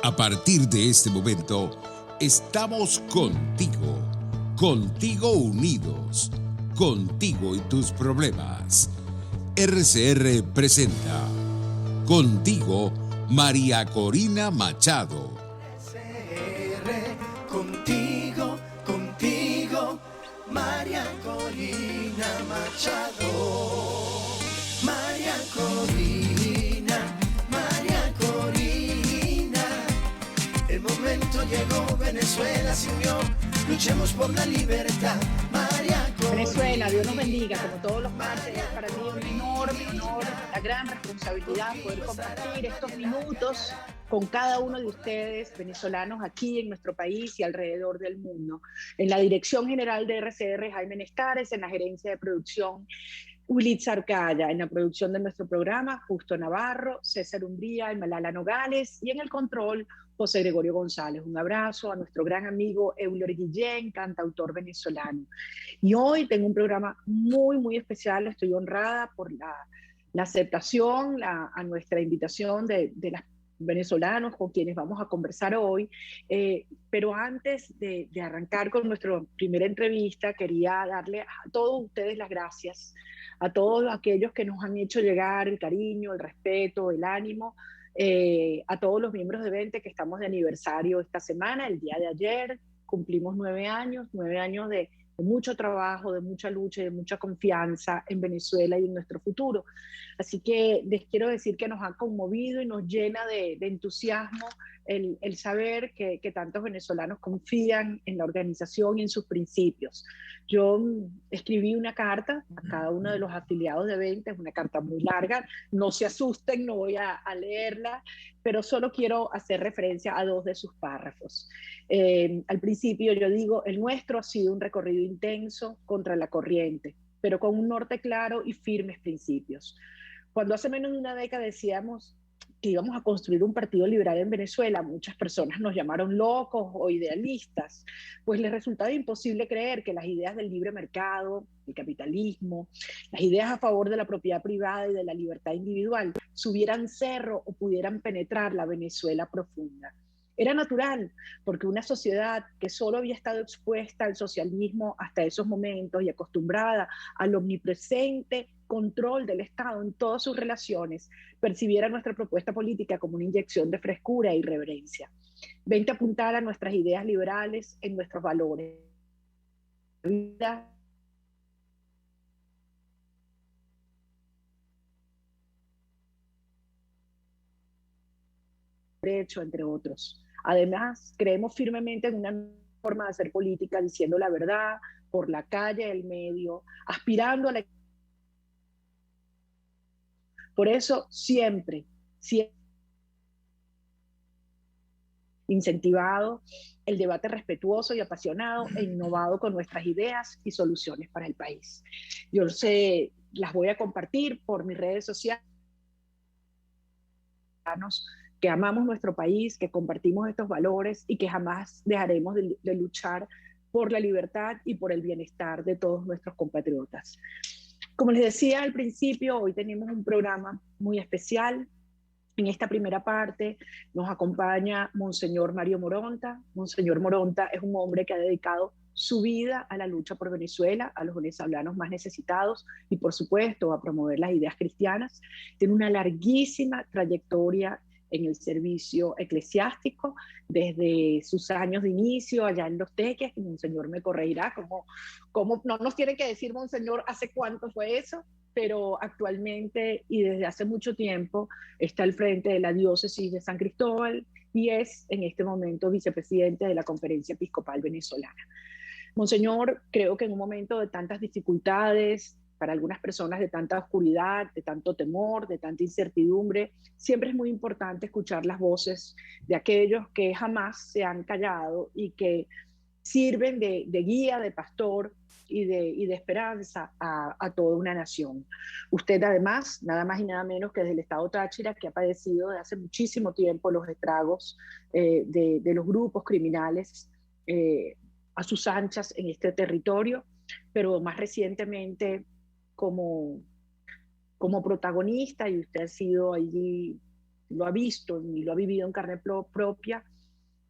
A partir de este momento, estamos contigo, contigo unidos, contigo y tus problemas. RCR presenta Contigo, María Corina Machado. RCR, contigo, contigo, María Corina Machado. María Corina, María Corina. El momento llegó, Venezuela se unió, luchemos por la libertad. María Corina. Venezuela, Dios nos bendiga, como todos los martes, es para mí un enorme honor, una gran responsabilidad poder compartir estos minutos con cada uno de ustedes, venezolanos, aquí en nuestro país y alrededor del mundo. En la dirección general de RCR, Jaime Nestares, en la gerencia de producción, Ulitza Arcaya, en la producción de nuestro programa, Justo Navarro, César Umbría y Malala Nogales, y en el control, José Gregorio González. Un abrazo a nuestro gran amigo Euler Guillén, cantautor venezolano. Y hoy tengo un programa muy especial. Estoy honrada por la aceptación a nuestra invitación de las venezolanos con quienes vamos a conversar hoy. Pero antes de arrancar con nuestra primera entrevista, quería darle a todos ustedes las gracias, a todos aquellos que nos han hecho llegar el cariño, el respeto, el ánimo, a todos los miembros de Vente que estamos de aniversario esta semana. El día de ayer cumplimos 9 años de mucho trabajo, de mucha lucha y de mucha confianza en Venezuela y en nuestro futuro. Así que les quiero decir que nos ha conmovido y nos llena de entusiasmo el saber que tantos venezolanos confían en la organización y en sus principios. Yo escribí una carta a cada uno de los afiliados de Vente, es una carta muy larga, no se asusten, no voy a leerla, pero solo quiero hacer referencia a 2 de sus párrafos. Al principio yo digo, el nuestro ha sido un recorrido intenso contra la corriente, pero con un norte claro y firmes principios. Cuando hace menos de una década decíamos que íbamos a construir un partido liberal en Venezuela, muchas personas nos llamaron locos o idealistas, pues les resultaba imposible creer que las ideas del libre mercado, el capitalismo, las ideas a favor de la propiedad privada y de la libertad individual subieran cerro o pudieran penetrar la Venezuela profunda. Era natural, porque una sociedad que solo había estado expuesta al socialismo hasta esos momentos y acostumbrada al omnipresente control del Estado en todas sus relaciones, percibiera nuestra propuesta política como una inyección de frescura e irreverencia. Vente a apuntar a nuestras ideas liberales en nuestros valores. Derecho, entre otros. Además, creemos firmemente en una forma de hacer política diciendo la verdad por la calle, el medio, aspirando a la... Por eso siempre incentivado el debate respetuoso y apasionado e innovado con nuestras ideas y soluciones para el país. Yo sé, las voy a compartir por mis redes sociales, que amamos nuestro país, que compartimos estos valores y que jamás dejaremos de luchar por la libertad y por el bienestar de todos nuestros compatriotas. Como les decía al principio, hoy tenemos un programa muy especial. En esta primera parte nos acompaña Monseñor Mario Moronta. Monseñor Moronta es un hombre que ha dedicado su vida a la lucha por Venezuela, a los venezolanos más necesitados y, por supuesto, a promover las ideas cristianas. Tiene una larguísima trayectoria en el servicio eclesiástico, desde sus años de inicio allá en Los Teques, que Monseñor me corregirá, como no nos tiene que decir, Monseñor, hace cuánto fue eso, pero actualmente y desde hace mucho tiempo está al frente de la diócesis de San Cristóbal y es en este momento vicepresidente de la Conferencia Episcopal Venezolana. Monseñor, creo que en un momento de tantas dificultades, para algunas personas de tanta oscuridad, de tanto temor, de tanta incertidumbre, siempre es muy importante escuchar las voces de aquellos que jamás se han callado y que sirven de guía, de pastor y de esperanza a toda una nación. Usted además, nada más y nada menos que desde el estado Táchira, que ha padecido desde hace muchísimo tiempo los estragos de los grupos criminales a sus anchas en este territorio, pero más recientemente como como protagonista, y usted ha sido allí, lo ha visto y lo ha vivido en carne propia,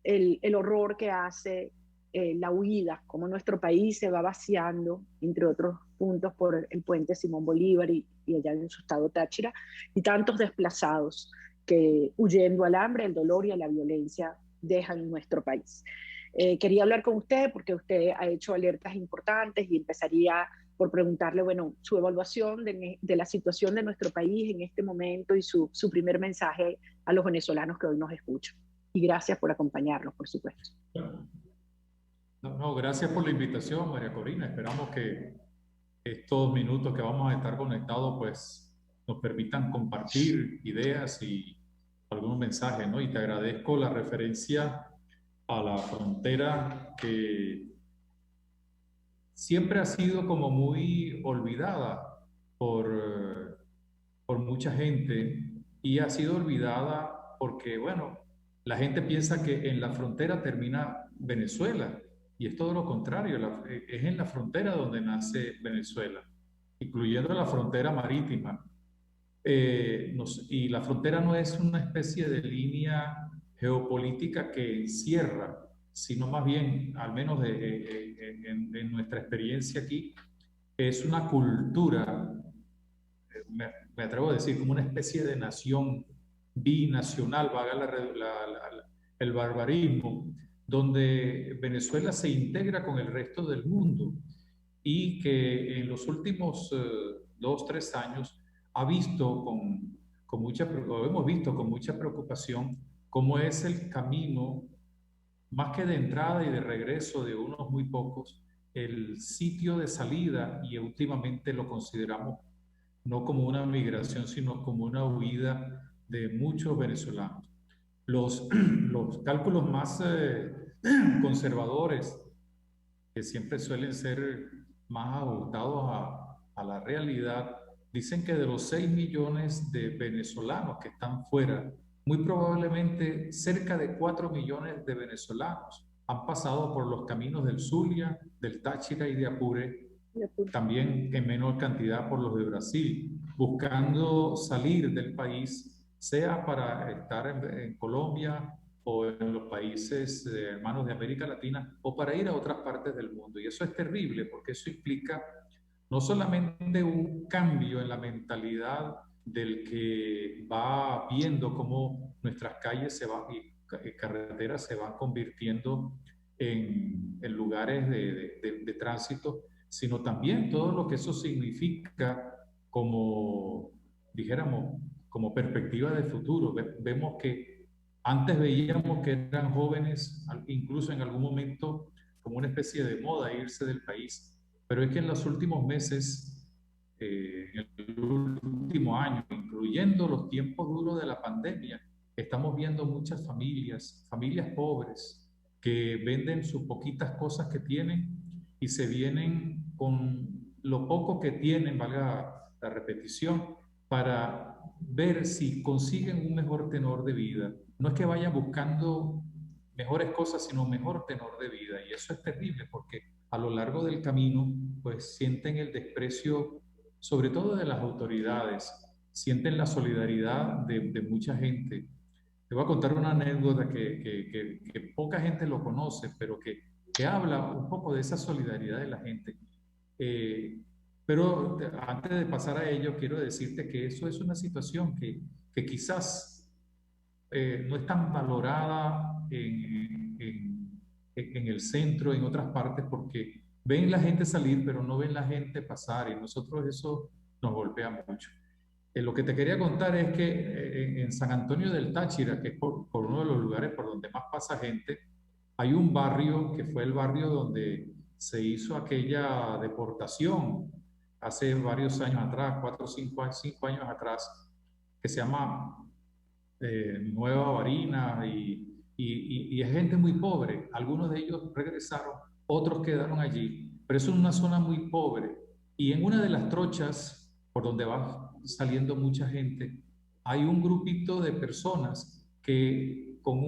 el horror que hace la huida, como nuestro país se va vaciando, entre otros puntos, por el puente Simón Bolívar y allá en su estado Táchira, y tantos desplazados que huyendo al hambre, al dolor y a la violencia dejan nuestro país. Quería hablar con usted porque usted ha hecho alertas importantes y empezaría por preguntarle, bueno, su evaluación de la situación de nuestro país en este momento y su primer mensaje a los venezolanos que hoy nos escuchan. Y gracias por acompañarnos, por supuesto. No, gracias por la invitación, María Corina. Esperamos que estos minutos que vamos a estar conectados pues nos permitan compartir ideas y algunos mensajes, ¿no? Y te agradezco la referencia a la frontera, que siempre ha sido como muy olvidada por mucha gente, y ha sido olvidada porque, bueno, la gente piensa que en la frontera termina Venezuela, y es todo lo contrario, es en la frontera donde nace Venezuela, incluyendo la frontera marítima. Y la frontera no es una especie de línea geopolítica que encierra, sino más bien, al menos en nuestra experiencia aquí, es una cultura, me atrevo a decir, como una especie de nación binacional, vaga el barbarismo, donde Venezuela se integra con el resto del mundo, y que en los últimos 2 o 3 años hemos visto con mucha preocupación cómo es el camino, más que de entrada y de regreso de unos muy pocos, el sitio de salida, y últimamente lo consideramos no como una migración, sino como una huida de muchos venezolanos. Los cálculos más conservadores, que siempre suelen ser más ajustados a la realidad, dicen que de los 6 millones de venezolanos que están fuera, muy probablemente cerca de 4 millones de venezolanos han pasado por los caminos del Zulia, del Táchira y de Apure, también en menor cantidad por los de Brasil, buscando salir del país, sea para estar en Colombia o en los países hermanos de América Latina, o para ir a otras partes del mundo. Y eso es terrible, porque eso implica no solamente un cambio en la mentalidad del que va viendo cómo nuestras calles y carreteras se van convirtiendo en lugares de tránsito, sino también todo lo que eso significa como, dijéramos, como perspectiva de futuro. Vemos que antes veíamos que eran jóvenes, incluso en algún momento como una especie de moda irse del país, pero es que en los últimos meses, en el último año, incluyendo los tiempos duros de la pandemia, estamos viendo muchas familias pobres, que venden sus poquitas cosas que tienen y se vienen con lo poco que tienen, valga la repetición, para ver si consiguen un mejor tenor de vida. No es que vayan buscando mejores cosas, sino un mejor tenor de vida. Y eso es terrible, porque a lo largo del camino, pues sienten el desprecio, sobre todo de las autoridades, sienten la solidaridad de mucha gente. Te voy a contar una anécdota que poca gente lo conoce, pero que habla un poco de esa solidaridad de la gente. Pero antes de pasar a ello, quiero decirte que eso es una situación que quizás no es tan valorada en el centro, en otras partes, porque ven la gente salir, pero no ven la gente pasar, y nosotros eso nos golpea mucho. Lo que te quería contar es que en San Antonio del Táchira, que es por uno de los lugares por donde más pasa gente, hay un barrio que fue el barrio donde se hizo aquella deportación hace varios años atrás, 4 o 5 años atrás, que se llama Nueva Barina, y es gente muy pobre. Algunos de ellos regresaron, otros quedaron allí, pero es una zona muy pobre. Y en una de las trochas por donde va saliendo mucha gente, hay un grupito de personas que con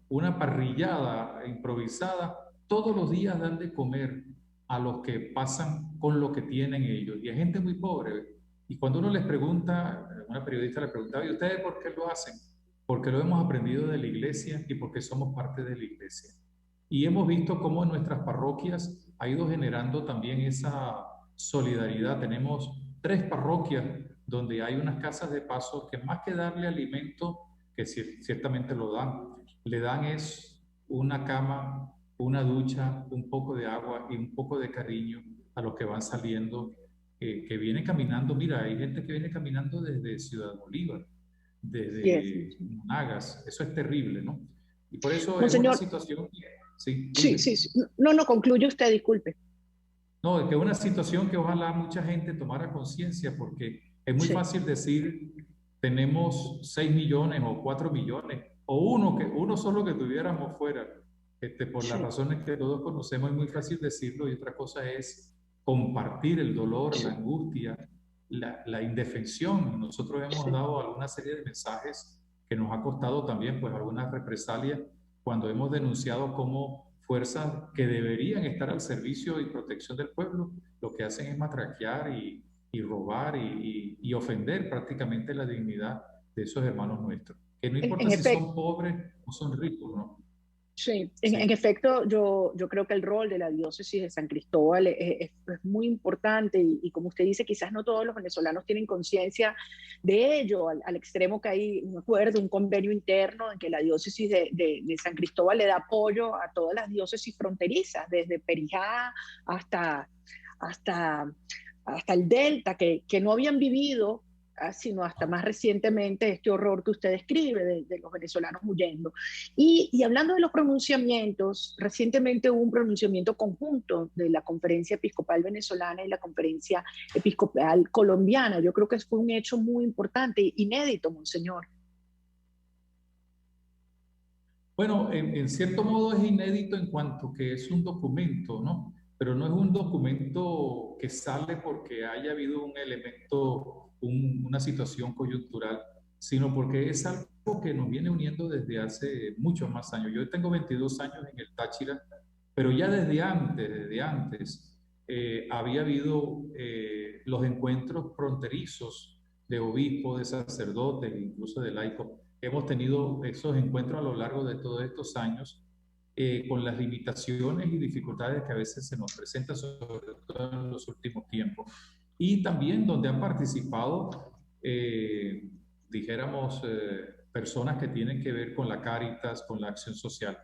una parrillada improvisada todos los días dan de comer a los que pasan con lo que tienen ellos. Y hay gente muy pobre. Y cuando uno les pregunta, una periodista le preguntaba, ¿y ustedes por qué lo hacen? Porque lo hemos aprendido de la iglesia y porque somos parte de la iglesia. Y hemos visto cómo en nuestras parroquias ha ido generando también esa solidaridad. Tenemos 3 parroquias donde hay unas casas de paso que más que darle alimento, que ciertamente lo dan, le dan es una cama, una ducha, un poco de agua y un poco de cariño a los que van saliendo, que vienen caminando. Mira, hay gente que viene caminando desde Ciudad Bolívar, Sí, es. desde Monagas. Eso es terrible, ¿no? Y por eso es una Monseñor, situación, sí, sí, dime. sí, sí. No, no, concluye usted, disculpe. No, es que es una situación que ojalá mucha gente tomara conciencia, porque es muy Sí, fácil decir, tenemos 6 millones o 4 millones, o uno solo que tuviéramos fuera, por las sí, razones que todos conocemos, es muy fácil decirlo, y otra cosa es compartir el dolor, la sí. angustia, la indefensión. Nosotros hemos Sí. dado alguna serie de mensajes que nos ha costado también, pues, algunas represalias cuando hemos denunciado cómo fuerzas que deberían estar al servicio y protección del pueblo, lo que hacen es matraquear y robar y ofender prácticamente la dignidad de esos hermanos nuestros. Que no importa En si efecto, son pobres o son ricos, ¿no? sí, en Sí. efecto, yo creo que el rol de la diócesis de San Cristóbal es muy importante y como usted dice, quizás no todos los venezolanos tienen conciencia de ello, al extremo que hay un acuerdo, un convenio interno en que la diócesis de San Cristóbal le da apoyo a todas las diócesis fronterizas, desde Perijá hasta, hasta, hasta el Delta, que no habían vivido sino hasta más recientemente este horror que usted describe de los venezolanos huyendo. Y hablando de los pronunciamientos, recientemente hubo un pronunciamiento conjunto de la Conferencia Episcopal Venezolana y la Conferencia Episcopal Colombiana. Yo creo que fue un hecho muy importante, inédito, Monseñor. Bueno, en cierto modo es inédito en cuanto que es un documento, ¿no? Pero no es un documento que sale porque haya habido un elemento, una situación coyuntural, sino porque es algo que nos viene uniendo desde hace muchos más años. Yo tengo 22 años en el Táchira, pero ya desde antes, había habido los encuentros fronterizos de obispos, de sacerdotes, incluso de laicos. Hemos tenido esos encuentros a lo largo de todos estos años, con las limitaciones y dificultades que a veces se nos presentan, sobre todo en los últimos tiempos. Y también donde han participado, dijéramos, personas que tienen que ver con la Cáritas, con la acción social.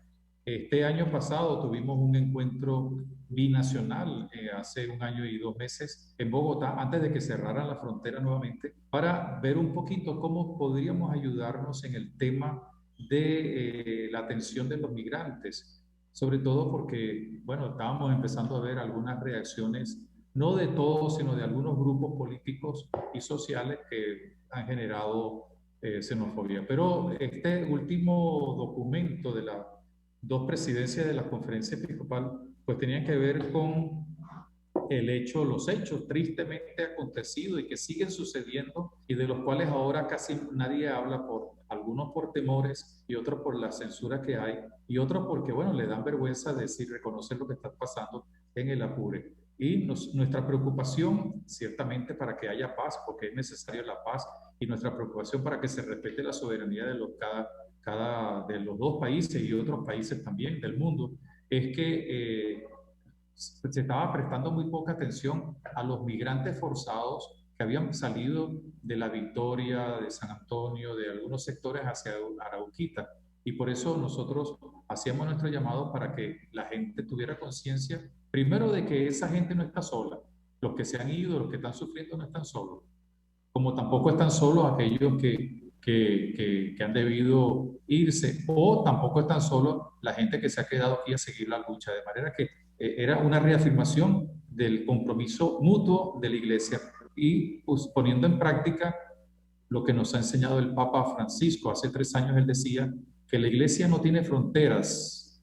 Este año pasado tuvimos un encuentro binacional, hace 1 año y 2 meses en Bogotá, antes de que cerraran la frontera nuevamente, para ver un poquito cómo podríamos ayudarnos en el tema de la atención de los migrantes, sobre todo porque, bueno, estábamos empezando a ver algunas reacciones, no de todos, sino de algunos grupos políticos y sociales que han generado xenofobia. Pero este último documento de las 2 presidencias de la Conferencia Episcopal, pues tenían que ver con los hechos tristemente acontecidos y que siguen sucediendo y de los cuales ahora casi nadie habla, por algunos por temores y otros por la censura que hay y otros porque, bueno, le dan vergüenza decir, reconocer lo que está pasando en el Apure. Y nuestra preocupación, ciertamente, para que haya paz, porque es necesaria la paz, y nuestra preocupación para que se respete la soberanía de cada de los 2 países y otros países también del mundo, es que se estaba prestando muy poca atención a los migrantes forzados que habían salido de La Victoria, de San Antonio, de algunos sectores hacia Arauquita. Y por eso nosotros hacíamos nuestro llamado para que la gente tuviera conciencia, primero, de que esa gente no está sola. Los que se han ido, los que están sufriendo, no están solos, como tampoco están solos aquellos que han debido irse, o tampoco están solos la gente que se ha quedado aquí a seguir la lucha. De manera que era una reafirmación del compromiso mutuo de la Iglesia y, pues, poniendo en práctica lo que nos ha enseñado el Papa Francisco. Hace 3 años él decía que la Iglesia no tiene fronteras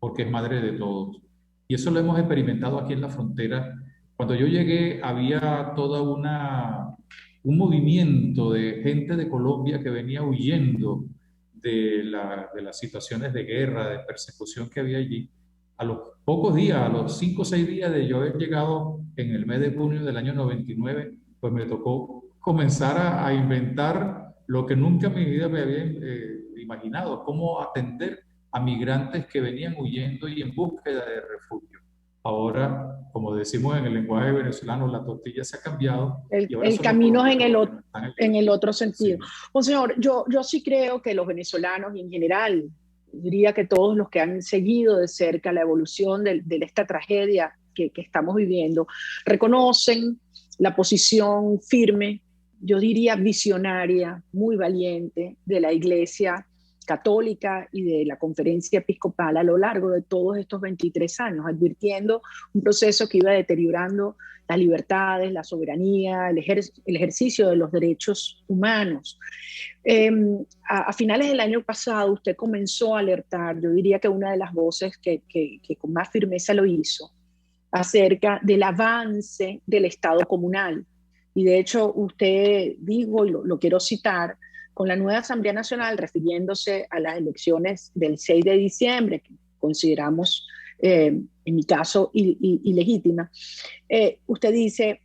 porque es madre de todos. Y eso lo hemos experimentado aquí en la frontera. Cuando yo llegué había toda un movimiento de gente de Colombia que venía huyendo de las situaciones de guerra, de persecución que había allí. A los pocos días, a los 5 o 6 días de yo haber llegado en el mes de junio del año 99, pues me tocó comenzar a inventar lo que nunca en mi vida me había imaginado, cómo atender a migrantes que venían huyendo y en búsqueda de refugio. Ahora, como decimos en el lenguaje venezolano, la tortilla se ha cambiado y ahora El somos todos camino los es que nos están en ayudando. el otro sentido. Sí. Pues señor, yo sí creo que los venezolanos y en general, diría que todos los que han seguido de cerca la evolución de esta tragedia que estamos viviendo, reconocen la posición firme, yo diría visionaria, muy valiente de la Iglesia católica y de la conferencia episcopal a lo largo de todos estos 23 años, advirtiendo un proceso que iba deteriorando las libertades, la soberanía, el ejercicio de los derechos humanos. Eh, a finales del año pasado usted comenzó a alertar, yo diría que una de las voces que con más firmeza lo hizo, acerca del avance del Estado comunal. Y de hecho usted dijo, y lo quiero citar, con la nueva Asamblea Nacional, refiriéndose a las elecciones del 6 de diciembre, que consideramos, en mi caso, ilegítima, usted dice,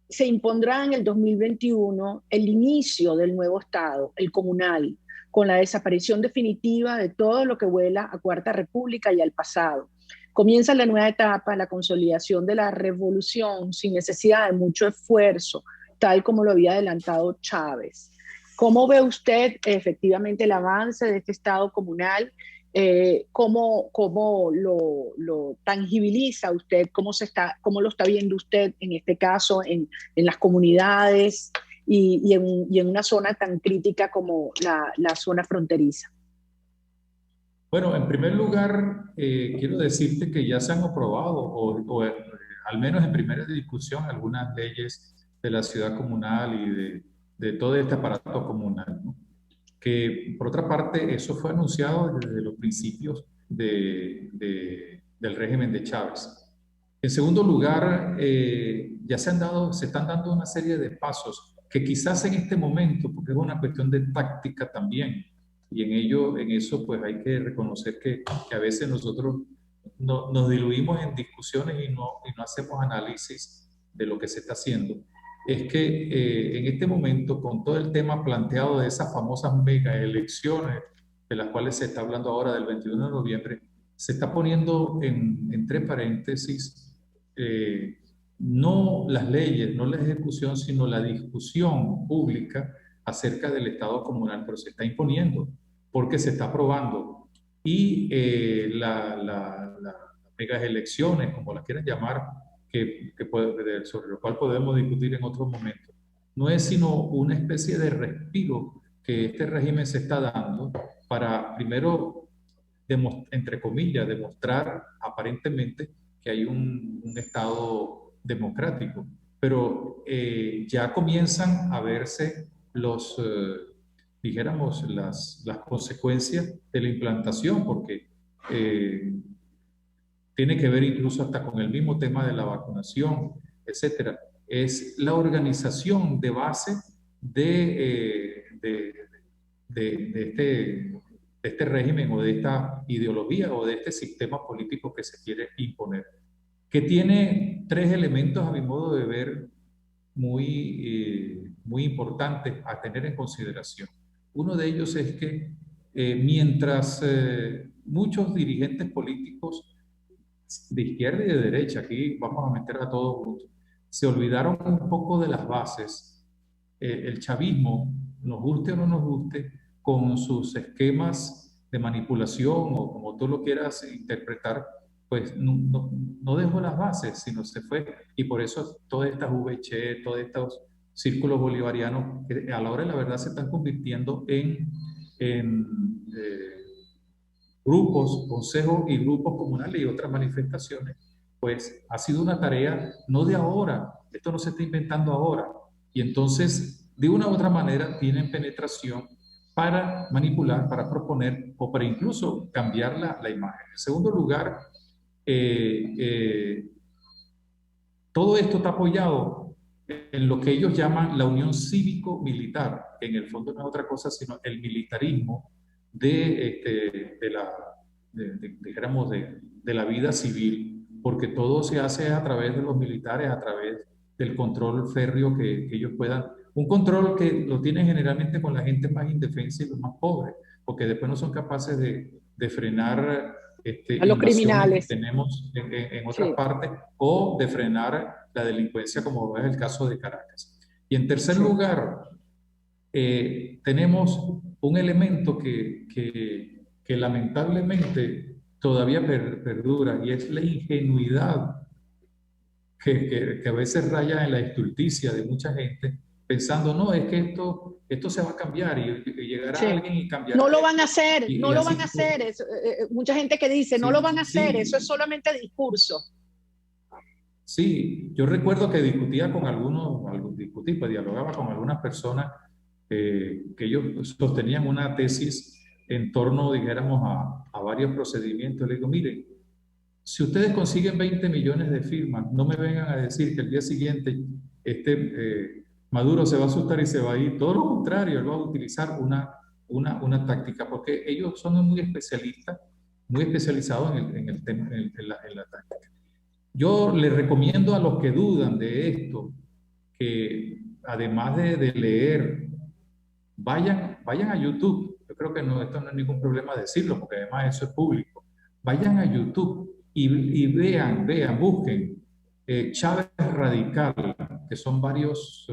se impondrá en el 2021 el inicio del nuevo Estado, el comunal, con la desaparición definitiva de todo lo que huela a Cuarta República y al pasado. Comienza la nueva etapa, la consolidación de la revolución sin necesidad de mucho esfuerzo, tal como lo había adelantado Chávez. ¿Cómo ve usted efectivamente el avance de este Estado comunal? ¿Cómo lo tangibiliza usted? ¿Cómo lo está viendo usted en este caso en las comunidades y en una zona tan crítica como la zona fronteriza? Bueno, en primer lugar, quiero decirte que ya se han aprobado, al menos en primera discusión, algunas leyes de la ciudad comunal y de todo este aparato comunal, ¿no? Que por otra parte, eso fue anunciado desde los principios del régimen de Chávez. En segundo lugar, ya se están dando una serie de pasos que quizás en este momento, porque es una cuestión de táctica también, y en eso pues hay que reconocer que a veces nosotros nos diluimos en discusiones y no hacemos análisis de lo que se está haciendo. Es que en este momento, con todo el tema planteado de esas famosas mega elecciones, de las cuales se está hablando ahora del 21 de noviembre, se está poniendo entre paréntesis no las leyes, no la ejecución, sino la discusión pública acerca del Estado comunal, pero se está imponiendo porque se está aprobando. Y las megas elecciones, como las quieran llamar, sobre lo cual podemos discutir en otro momento, no es sino una especie de respiro que este régimen se está dando para, primero, entre comillas, demostrar aparentemente que hay un Estado democrático, pero ya comienzan a verse dijéramos, las consecuencias de la implantación, porque tiene que ver incluso hasta con el mismo tema de la vacunación, etcétera. Es la organización de base de este régimen o de esta ideología o de este sistema político que se quiere imponer, que tiene tres elementos a mi modo de ver muy importantes a tener en consideración. Uno de ellos es que mientras muchos dirigentes políticos de izquierda y de derecha, aquí vamos a meter a todos juntos, se olvidaron un poco de las bases, el chavismo, nos guste o no nos guste, con sus esquemas de manipulación o como tú lo quieras interpretar, pues no dejó las bases, sino se fue. Y por eso todas estas VC, todos estos círculos bolivarianos, que a la hora de la verdad se están convirtiendo en grupos, consejos y grupos comunales y otras manifestaciones, pues ha sido una tarea no de ahora, esto no se está inventando ahora. Y entonces, de una u otra manera, tienen penetración para manipular, para proponer o para incluso cambiar la imagen. En segundo lugar, todo esto está apoyado en lo que ellos llaman la unión cívico-militar, que en el fondo no es otra cosa sino el militarismo dijéramos, de la vida civil, porque todo se hace a través de los militares, a través del control férreo que ellos puedan. Un control que lo tienen generalmente con la gente más indefensa y los más pobres, porque después no son capaces de frenar a los invasiones que criminales. tenemos en otras Sí. partes, o de frenar la delincuencia, como es el caso de Caracas. Y en tercer Sí. lugar, tenemos un elemento que lamentablemente todavía perdura, y es la ingenuidad que a veces raya en la estulticia de mucha gente, pensando, no, es que esto se va a cambiar y llegará Sí. alguien y cambiará. No lo van a hacer, Y no lo así van a hacer. Mucha gente que dice, no Sí, lo van a hacer, sí. eso es solamente discurso. Sí, yo recuerdo que discutía con dialogaba con algunas personas que ellos sostenían una tesis en torno, dijéramos, a varios procedimientos. Le digo, miren, si ustedes consiguen 20 millones de firmas, no me vengan a decir que el día siguiente Maduro se va a asustar y se va a ir. Todo lo contrario, él va a utilizar una táctica, porque ellos son muy especialistas, muy especializados en el tema, en la táctica. Yo les recomiendo a los que dudan de esto que, además de leer, vayan a YouTube. Yo creo que esto no es ningún problema decirlo, porque además eso es público. Vayan a YouTube y vean, busquen Chávez Radical, que son varios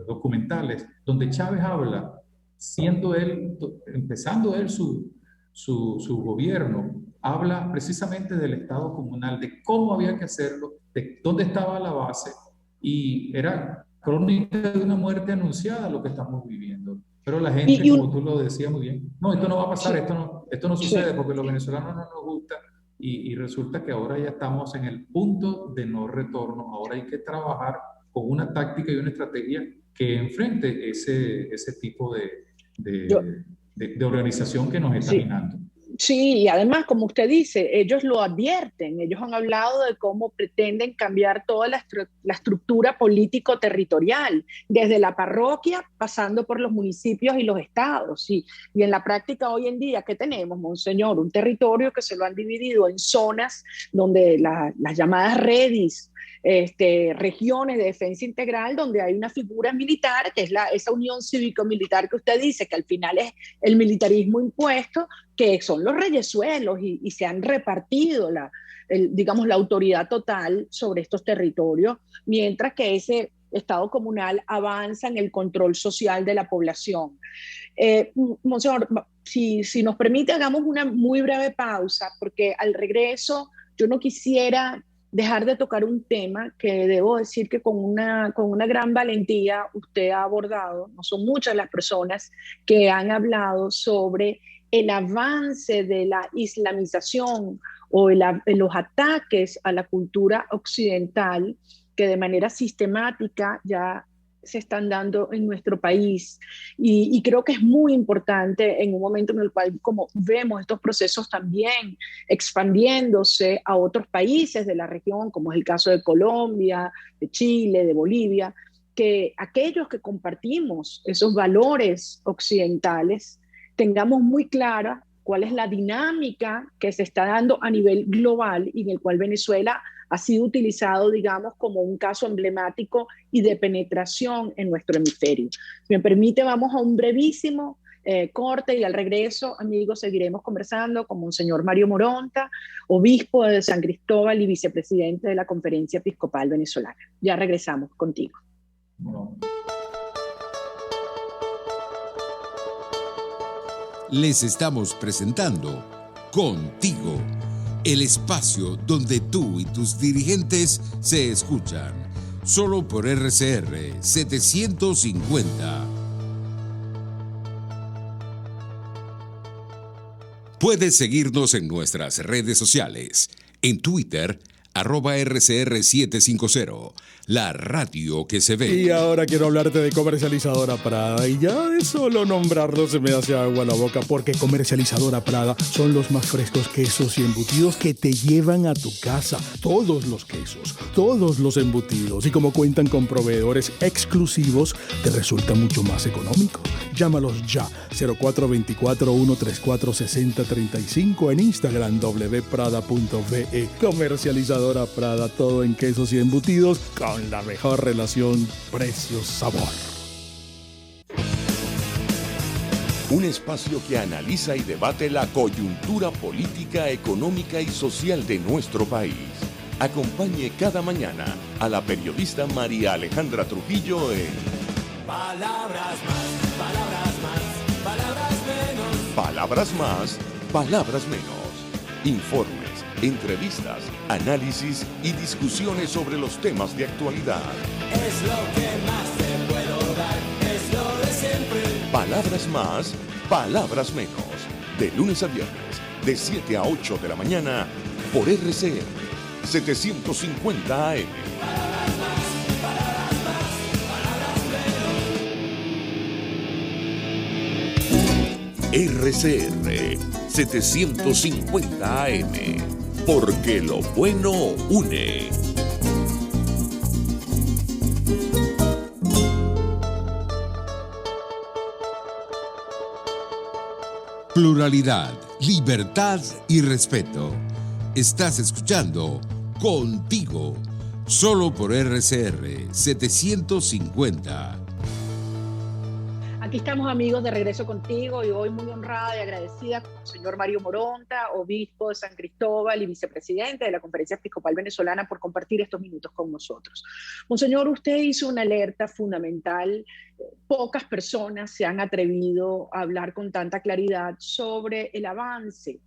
documentales, donde Chávez habla, empezando él su gobierno, habla precisamente del Estado comunal, de cómo había que hacerlo, de dónde estaba la base, y era crónica de una muerte anunciada lo que estamos viviendo. Pero la gente, como tú lo decías muy bien, no, esto no va a pasar, Sí. esto no sucede porque los venezolanos no nos gusta, y resulta que ahora ya estamos en el punto de no retorno. Ahora hay que trabajar con una táctica y una estrategia que enfrente ese tipo de organización que nos está Sí. minando. Sí, y además, como usted dice, ellos lo advierten, ellos han hablado de cómo pretenden cambiar toda la estructura político-territorial, desde la parroquia, pasando por los municipios y los estados. Y en la práctica hoy en día, ¿qué tenemos, monseñor? Un territorio que se lo han dividido en zonas donde las llamadas redis, regiones de defensa integral, donde hay una figura militar, que es esa unión cívico-militar que usted dice, que al final es el militarismo impuesto, que son los reyesuelos, y se han repartido digamos, la autoridad total sobre estos territorios, mientras que ese Estado comunal avanza en el control social de la población. Monseñor, si nos permite, hagamos una muy breve pausa, porque al regreso yo no quisiera dejar de tocar un tema que debo decir que con una gran valentía usted ha abordado. No son muchas las personas que han hablado sobre el avance de la islamización o los ataques a la cultura occidental que de manera sistemática ya se están dando en nuestro país, y creo que es muy importante en un momento en el cual, como vemos estos procesos también expandiéndose a otros países de la región, como es el caso de Colombia, de Chile, de Bolivia, que aquellos que compartimos esos valores occidentales tengamos muy clara cuál es la dinámica que se está dando a nivel global, y en el cual Venezuela ha sido utilizado, digamos, como un caso emblemático y de penetración en nuestro hemisferio. Si me permite, vamos a un brevísimo corte, y al regreso, amigos, seguiremos conversando con Monseñor Mario Moronta, obispo de San Cristóbal y vicepresidente de la Conferencia Episcopal Venezolana. Ya regresamos contigo. No. Les estamos presentando Contigo, el espacio donde tú y tus dirigentes se escuchan, solo por RCR 750. Puedes seguirnos en nuestras redes sociales, en Twitter, @RCR750, la radio que se ve. Y ahora quiero hablarte de Comercializadora Prada, y ya de solo nombrarlo se me hace agua la boca, porque Comercializadora Prada son los más frescos quesos y embutidos que te llevan a tu casa. Todos los quesos, todos los embutidos, y como cuentan con proveedores exclusivos, te resulta mucho más económico. Llámalos ya, 0424-134-6035, en Instagram wprada.ve. Comercializadora Comercializadora Prada, todo en quesos y embutidos con la mejor relación precio-sabor. Un espacio que analiza y debate la coyuntura política, económica y social de nuestro país. Acompañe cada mañana a la periodista María Alejandra Trujillo en Palabras más, palabras más, palabras menos. Palabras más, palabras menos. Informes, entrevistas, análisis y discusiones sobre los temas de actualidad. Es lo que más te puedo dar, es lo de siempre. Palabras más, palabras menos. De lunes a viernes, de 7 a 8 de la mañana, por RCN 750 AM. RCR 750 AM. Porque lo bueno une. Pluralidad, libertad y respeto. Estás escuchando Contigo, solo por RCR 750. Aquí estamos, amigos, de regreso contigo, y hoy muy honrada y agradecida con el señor Mario Moronta, obispo de San Cristóbal y vicepresidente de la Conferencia Episcopal Venezolana, por compartir estos minutos con nosotros. Monseñor, usted hizo una alerta fundamental. Pocas personas se han atrevido a hablar con tanta claridad sobre el avance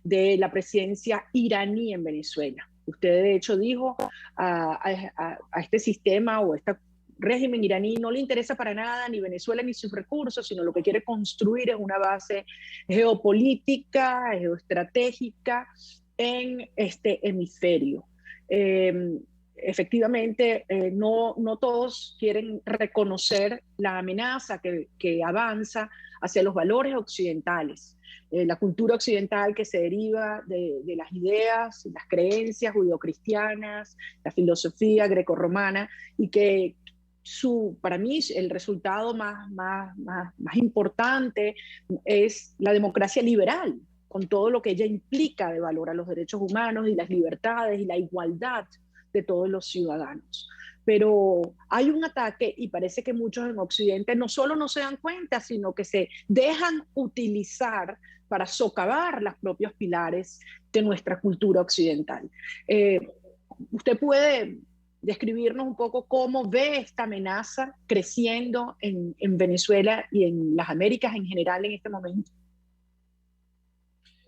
de la presidencia iraní en Venezuela. Usted, de hecho, dijo a este sistema o a esta régimen iraní no le interesa para nada ni Venezuela ni sus recursos, sino lo que quiere construir es una base geopolítica, geoestratégica en este hemisferio. Efectivamente, no todos quieren reconocer la amenaza que avanza hacia los valores occidentales, la cultura occidental que se deriva de las ideas, las creencias judeocristianas, la filosofía grecorromana, y que para mí el resultado más importante es la democracia liberal, con todo lo que ella implica de valor a los derechos humanos y las libertades y la igualdad de todos los ciudadanos. Pero hay un ataque, y parece que muchos en Occidente no solo no se dan cuenta, sino que se dejan utilizar para socavar los propios pilares de nuestra cultura occidental. ¿Usted puede describirnos un poco cómo ve esta amenaza creciendo en Venezuela y en las Américas en general en este momento?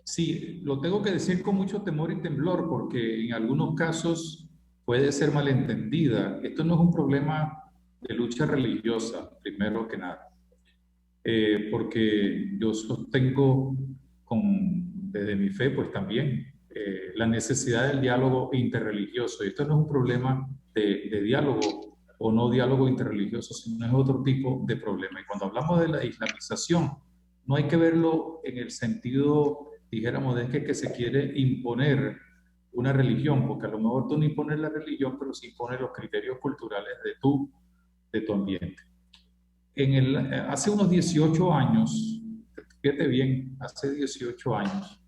Sí, lo tengo que decir con mucho temor y temblor, porque en algunos casos puede ser malentendida. Esto no es un problema de lucha religiosa, primero que nada, porque yo sostengo desde mi fe, pues también, la necesidad del diálogo interreligioso. Y esto no es un problema de diálogo o no diálogo interreligioso, sino es otro tipo de problema. Y cuando hablamos de la islamización, no hay que verlo en el sentido, dijéramos, de que se quiere imponer una religión, porque a lo mejor tú no impones la religión, pero sí impones los criterios culturales de tu ambiente. Hace unos 18 años, fíjate bien, hace 18 años,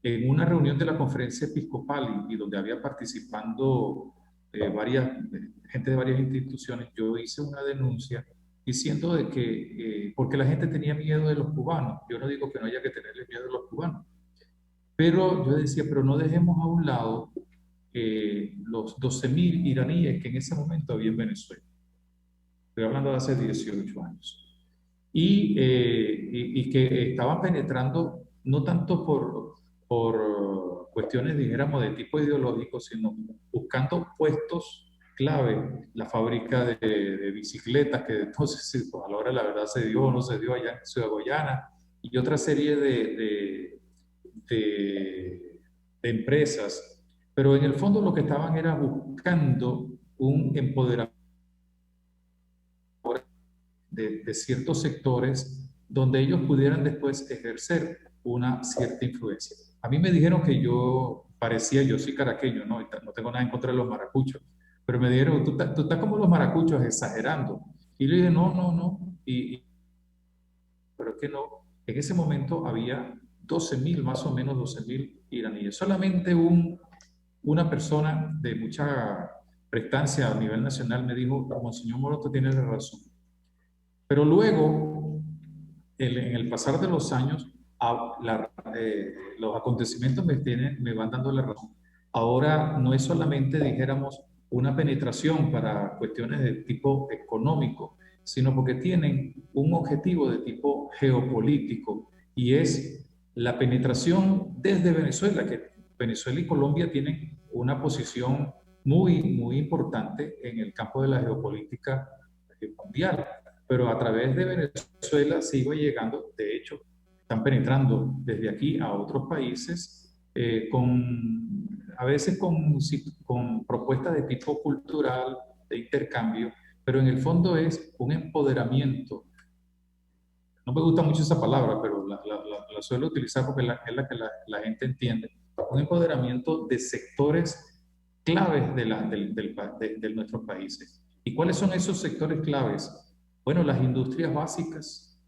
en una reunión de la Conferencia Episcopal y donde había participando gente de varias instituciones, yo hice una denuncia diciendo de que, porque la gente tenía miedo de los cubanos. Yo no digo que no haya que tenerle miedo a los cubanos, pero yo decía, pero no dejemos a un lado los 12.000 iraníes que en ese momento había en Venezuela. Estoy hablando de hace 18 años. Y que estaban penetrando no tanto por cuestiones, dijéramos, de tipo ideológico, sino buscando puestos clave. La fábrica de bicicletas, que entonces a la hora de la verdad se dio o no se dio allá en Ciudad Guayana, y otra serie de empresas. Pero en el fondo lo que estaban era buscando un empoderamiento de ciertos sectores donde ellos pudieran después ejercer una cierta influencia. A mí me dijeron que yo soy caraqueño, no tengo nada en contra de los maracuchos, pero me dijeron, tú estás como los maracuchos exagerando. Y le dije, no, pero es que no. En ese momento había 12.000, más o menos 12.000 iraníes. Solamente un una persona de mucha prestancia a nivel nacional me dijo, Monseñor Moroto tiene razón. Pero luego, en el pasar de los años, los acontecimientos me van dando la razón. Ahora no es solamente, dijéramos, una penetración para cuestiones de tipo económico, sino porque tienen un objetivo de tipo geopolítico, y es la penetración desde Venezuela, que Venezuela y Colombia tienen una posición muy importante en el campo de la geopolítica mundial, pero a través de Venezuela sigo llegando, de hecho, están penetrando desde aquí a otros países, a veces con propuestas de tipo cultural, de intercambio, pero en el fondo es un empoderamiento. No me gusta mucho esa palabra, pero la suelo utilizar porque es la que la gente entiende. Un empoderamiento de sectores claves de nuestros países. ¿Y cuáles son esos sectores claves? Bueno, las industrias básicas,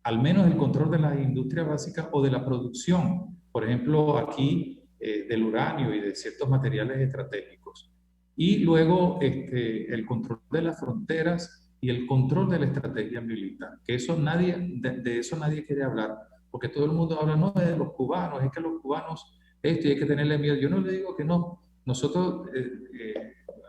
al menos el control de las industrias básicas o de la producción, por ejemplo, aquí del uranio y de ciertos materiales estratégicos. Y luego el control de las fronteras y el control de la estrategia militar, que eso de eso nadie quiere hablar, porque todo el mundo habla, no, de los cubanos, es que los cubanos, hay que tenerle miedo. Yo no le digo que no. Nosotros,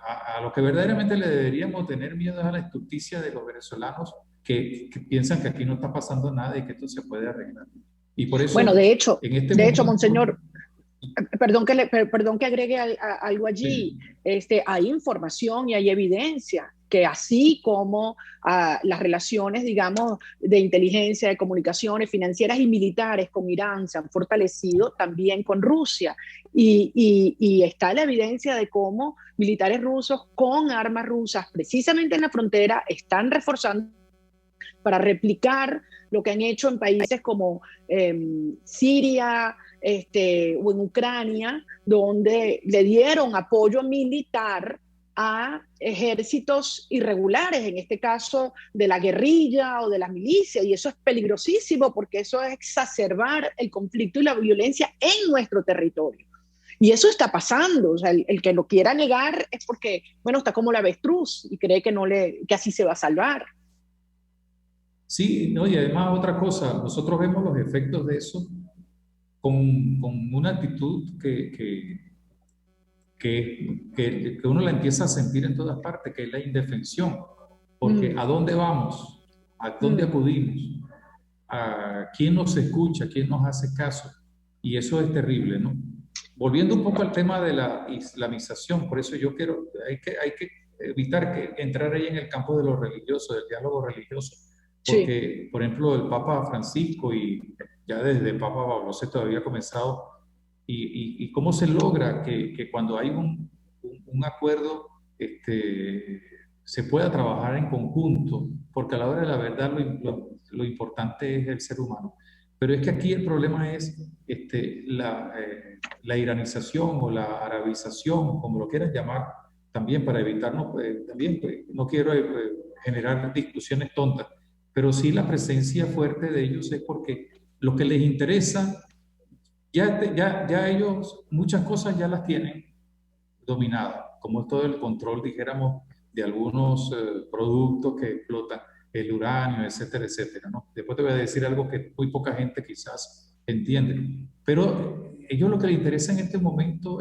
a lo que verdaderamente le deberíamos tener miedo es a la injusticia de los venezolanos que piensan que aquí no está pasando nada y que esto se puede arreglar. Y por eso, bueno, de hecho, momento, Monseñor, perdón que agregue algo allí. Sí. Hay información y hay evidencia que así como las relaciones, digamos, de inteligencia, de comunicaciones financieras y militares con Irán se han fortalecido también con Rusia. Y está la evidencia de cómo militares rusos con armas rusas, precisamente en la frontera, están reforzando para replicar lo que han hecho en países como Siria, o en Ucrania, donde le dieron apoyo militar a ejércitos irregulares, en este caso de la guerrilla o de la milicia, y eso es peligrosísimo porque eso es exacerbar el conflicto y la violencia en nuestro territorio. Y eso está pasando, o sea, el que lo quiera negar es porque, bueno, está como la avestruz y cree que así se va a salvar. Sí, no, y además otra cosa, nosotros vemos los efectos de eso con una actitud que uno la empieza a sentir en todas partes, que es la indefensión. Porque ¿a dónde vamos? ¿A dónde acudimos? ¿A quién nos escucha? ¿Quién nos hace caso? Y eso es terrible, ¿no? Volviendo un poco al tema de la islamización, por eso yo hay que evitar que entrar ahí en el campo de lo religioso, del diálogo religioso. Porque, sí, por ejemplo, el Papa Francisco y ya desde el Papa Pablo VI había comenzado, y cómo se logra que cuando hay un acuerdo se pueda trabajar en conjunto, porque a la hora de la verdad lo importante es el ser humano. Pero es que aquí el problema es la iranización o la arabización, como lo quieran llamar, también para evitarnos, también no quiero generar discusiones tontas, pero sí la presencia fuerte de ellos es porque lo que les interesa, ya ellos muchas cosas ya las tienen dominadas, como esto del control, dijéramos, de algunos productos que explotan, el uranio, etcétera, etcétera, ¿no? Después te voy a decir algo que muy poca gente quizás entiende, pero ellos lo que les interesa en este momento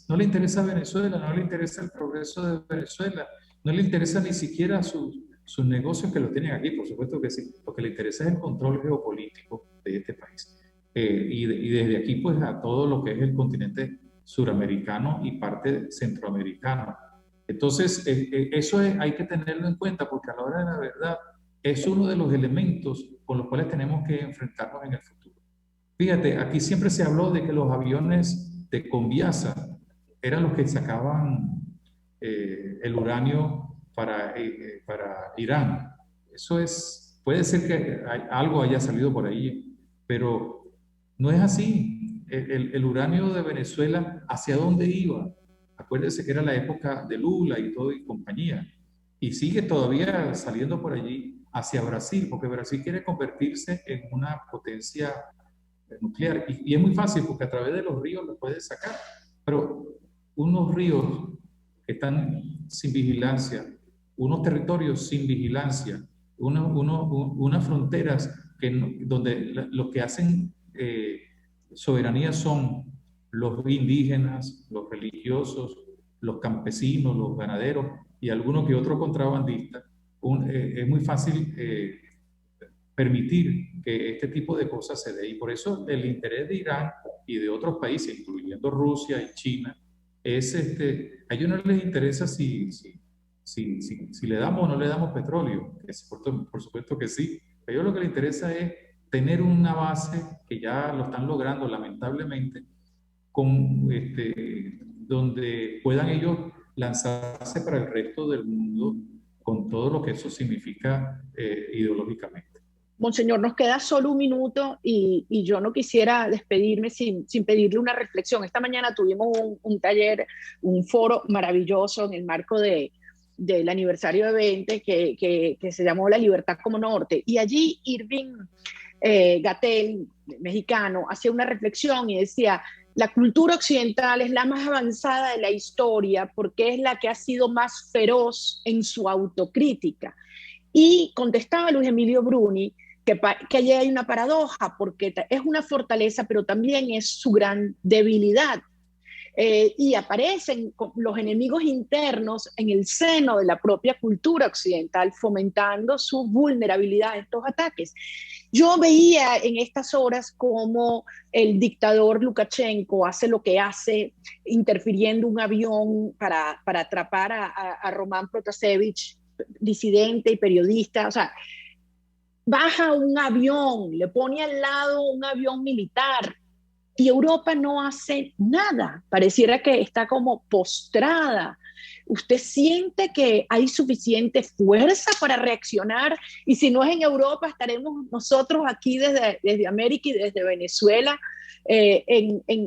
no le interesa Venezuela, no le interesa el progreso de Venezuela, no le interesa ni siquiera sus negocios que lo tienen aquí, por supuesto que sí, lo que le interesa es el control geopolítico de este país. Y desde aquí pues a todo lo que es el continente suramericano y parte centroamericana. Entonces eso hay que tenerlo en cuenta porque a la hora de la verdad es uno de los elementos con los cuales tenemos que enfrentarnos en el futuro. Fíjate, aquí siempre se habló de que los aviones de Conviasa eran los que sacaban el uranio para Irán. Eso puede ser que algo haya salido por ahí, pero no es así. El uranio de Venezuela, ¿hacia dónde iba? Acuérdense que era la época de Lula y todo y compañía. Y sigue todavía saliendo por allí hacia Brasil, porque Brasil quiere convertirse en una potencia nuclear. Y es muy fácil porque a través de los ríos lo puede sacar. Pero unos ríos que están sin vigilancia, unos territorios sin vigilancia, unas fronteras donde los que hacen soberanía son los indígenas, los religiosos, los campesinos, los ganaderos y algunos que otros contrabandistas, es muy fácil permitir que este tipo de cosas se dé. Y por eso el interés de Irán y de otros países, incluyendo Rusia y China, es a ellos no les interesa si le damos o no le damos petróleo, que por supuesto que sí. A ellos lo que les interesa es tener una base, que ya lo están logrando lamentablemente, donde puedan ellos lanzarse para el resto del mundo con todo lo que eso significa ideológicamente. Monseñor, nos queda solo un minuto y yo no quisiera despedirme sin pedirle una reflexión. Esta mañana tuvimos un taller, un foro maravilloso en el marco del aniversario de 20 que se llamó La Libertad como Norte. Y allí Irving Gatell, mexicano, hacía una reflexión y decía: la cultura occidental es la más avanzada de la historia porque es la que ha sido más feroz en su autocrítica. Y contestaba Luis Emilio Bruni que allí hay una paradoja, porque es una fortaleza, pero también es su gran debilidad. Y aparecen los enemigos internos en el seno de la propia cultura occidental, fomentando su vulnerabilidad a estos ataques. Yo veía en estas horas cómo el dictador Lukashenko hace lo que hace, interfiriendo un avión para atrapar a Roman Protasevich, disidente y periodista. O sea, baja un avión, le pone al lado un avión militar, y Europa no hace nada, pareciera que está como postrada. ¿Usted siente que hay suficiente fuerza para reaccionar? Y si no es en Europa, estaremos nosotros aquí desde América y desde Venezuela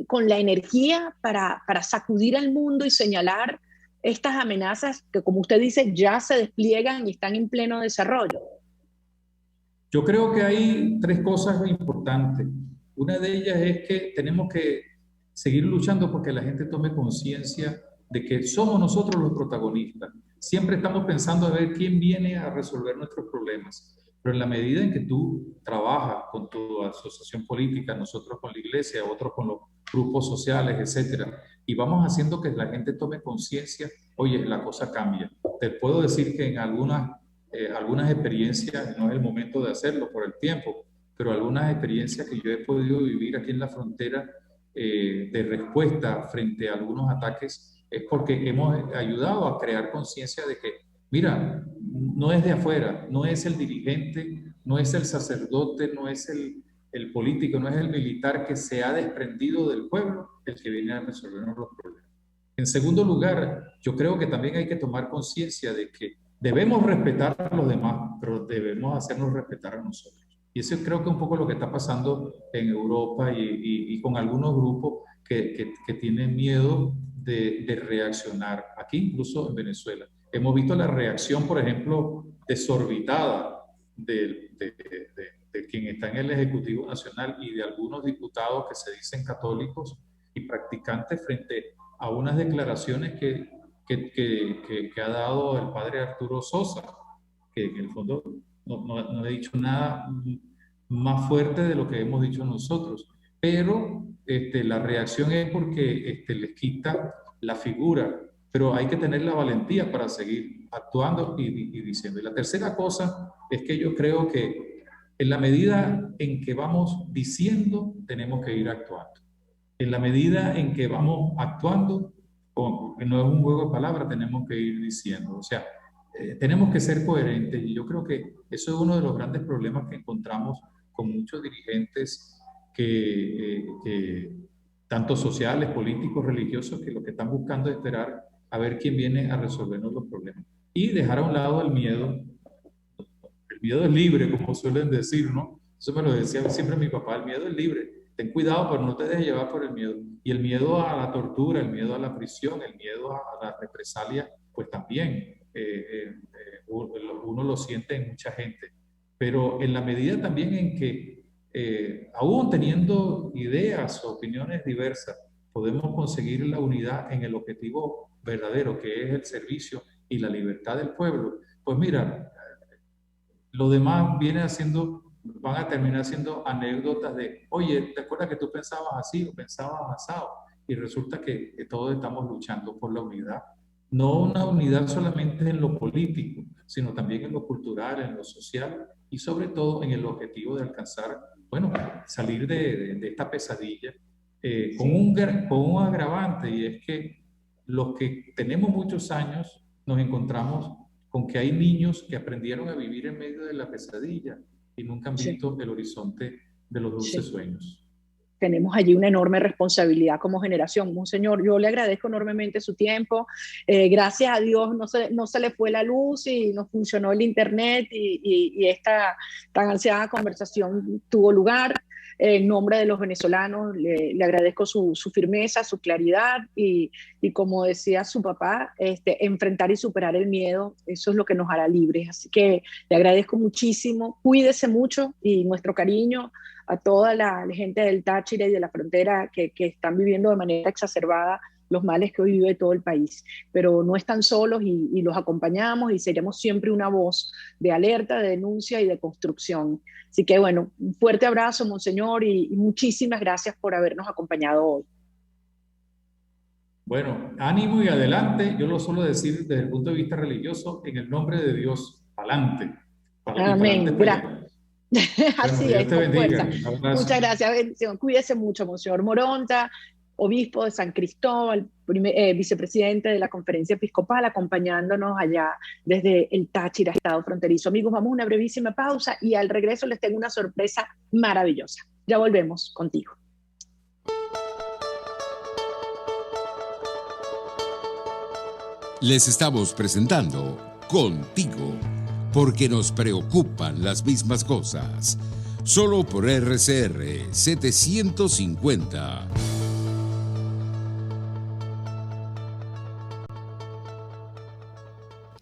con la energía para sacudir al mundo y señalar estas amenazas que, como usted dice, ya se despliegan y están en pleno desarrollo. Yo creo que hay tres cosas importantes. Una de ellas es que tenemos que seguir luchando porque la gente tome conciencia de que somos nosotros los protagonistas. Siempre estamos pensando a ver quién viene a resolver nuestros problemas. Pero en la medida en que tú trabajas con tu asociación política, nosotros con la iglesia, otros con los grupos sociales, etcétera, y vamos haciendo que la gente tome conciencia, oye, la cosa cambia. Te puedo decir que en algunas experiencias, no es el momento de hacerlo por el tiempo, pero algunas experiencias que yo he podido vivir aquí en la frontera de respuesta frente a algunos ataques, es porque hemos ayudado a crear conciencia de que, mira, no es de afuera, no es el dirigente, no es el sacerdote, no es el político, no es el militar que se ha desprendido del pueblo el que viene a resolvernos los problemas. En segundo lugar, yo creo que también hay que tomar conciencia de que debemos respetar a los demás, pero debemos hacernos respetar a nosotros. Y eso creo que es un poco lo que está pasando en Europa y con algunos grupos que tienen miedo de reaccionar. Aquí incluso en Venezuela. Hemos visto la reacción, por ejemplo, desorbitada de quien está en el Ejecutivo Nacional y de algunos diputados que se dicen católicos y practicantes frente a unas declaraciones que ha dado el padre Arturo Sosa, que en el fondo no ha dicho nada más fuerte de lo que hemos dicho nosotros, pero la reacción es porque les quita la figura, pero hay que tener la valentía para seguir actuando y diciendo. Y la tercera cosa es que yo creo que en la medida en que vamos diciendo, tenemos que ir actuando. En la medida en que vamos actuando, no es un juego de palabras, tenemos que ir diciendo. O sea, tenemos que ser coherentes, y yo creo que eso es uno de los grandes problemas que encontramos con muchos dirigentes tanto sociales, políticos, religiosos, que lo que están buscando es esperar a ver quién viene a resolvernos los problemas y dejar a un lado el miedo. El miedo es libre, como suelen decir, ¿no? Eso me lo decía siempre mi papá: el miedo es libre, ten cuidado, pero no te dejes llevar por el miedo. Y el miedo a la tortura, el miedo a la prisión, el miedo a la represalia, pues también uno lo siente en mucha gente. Pero en la medida también en que, aún teniendo ideas o opiniones diversas, podemos conseguir la unidad en el objetivo verdadero, que es el servicio y la libertad del pueblo, pues mira, lo demás van a terminar siendo anécdotas de, oye, ¿te acuerdas que tú pensabas así o pensabas asado? Y resulta que todos estamos luchando por la unidad. No una unidad solamente en lo político, sino también en lo cultural, en lo social y sobre todo en el objetivo de alcanzar, bueno, salir de esta pesadilla con un agravante, y es que los que tenemos muchos años nos encontramos con que hay niños que aprendieron a vivir en medio de la pesadilla y nunca han visto el horizonte de los dulces sueños. Tenemos allí una enorme responsabilidad como generación. Monseñor, yo le agradezco enormemente su tiempo. Gracias a Dios no se le fue la luz y no funcionó el internet y esta tan ansiada conversación tuvo lugar. En nombre de los venezolanos le agradezco su firmeza, su claridad y como decía su papá, enfrentar y superar el miedo, eso es lo que nos hará libres. Así que le agradezco muchísimo, cuídese mucho y nuestro cariño a toda la gente del Táchira y de la frontera que están viviendo de manera exacerbada los males que hoy vive todo el país. Pero no están solos y los acompañamos y seremos siempre una voz de alerta, de denuncia y de construcción. Así que bueno, un fuerte abrazo, Monseñor, y muchísimas gracias por habernos acompañado hoy. Bueno, ánimo y adelante. Yo lo suelo decir desde el punto de vista religioso, en el nombre de Dios, pa'lante. Amén. Gracias. Así Dios es, te con bendiga. fuerza. Muchas gracias, bendición. Cuídese mucho, Monseñor Moronta, obispo de San Cristóbal, vicepresidente de la Conferencia Episcopal, acompañándonos allá desde el Táchira, estado fronterizo. Amigos, vamos a una brevísima pausa y al regreso les tengo una sorpresa maravillosa. Ya volvemos contigo. Les estamos presentando Contigo, porque nos preocupan las mismas cosas. Solo por RCR 750.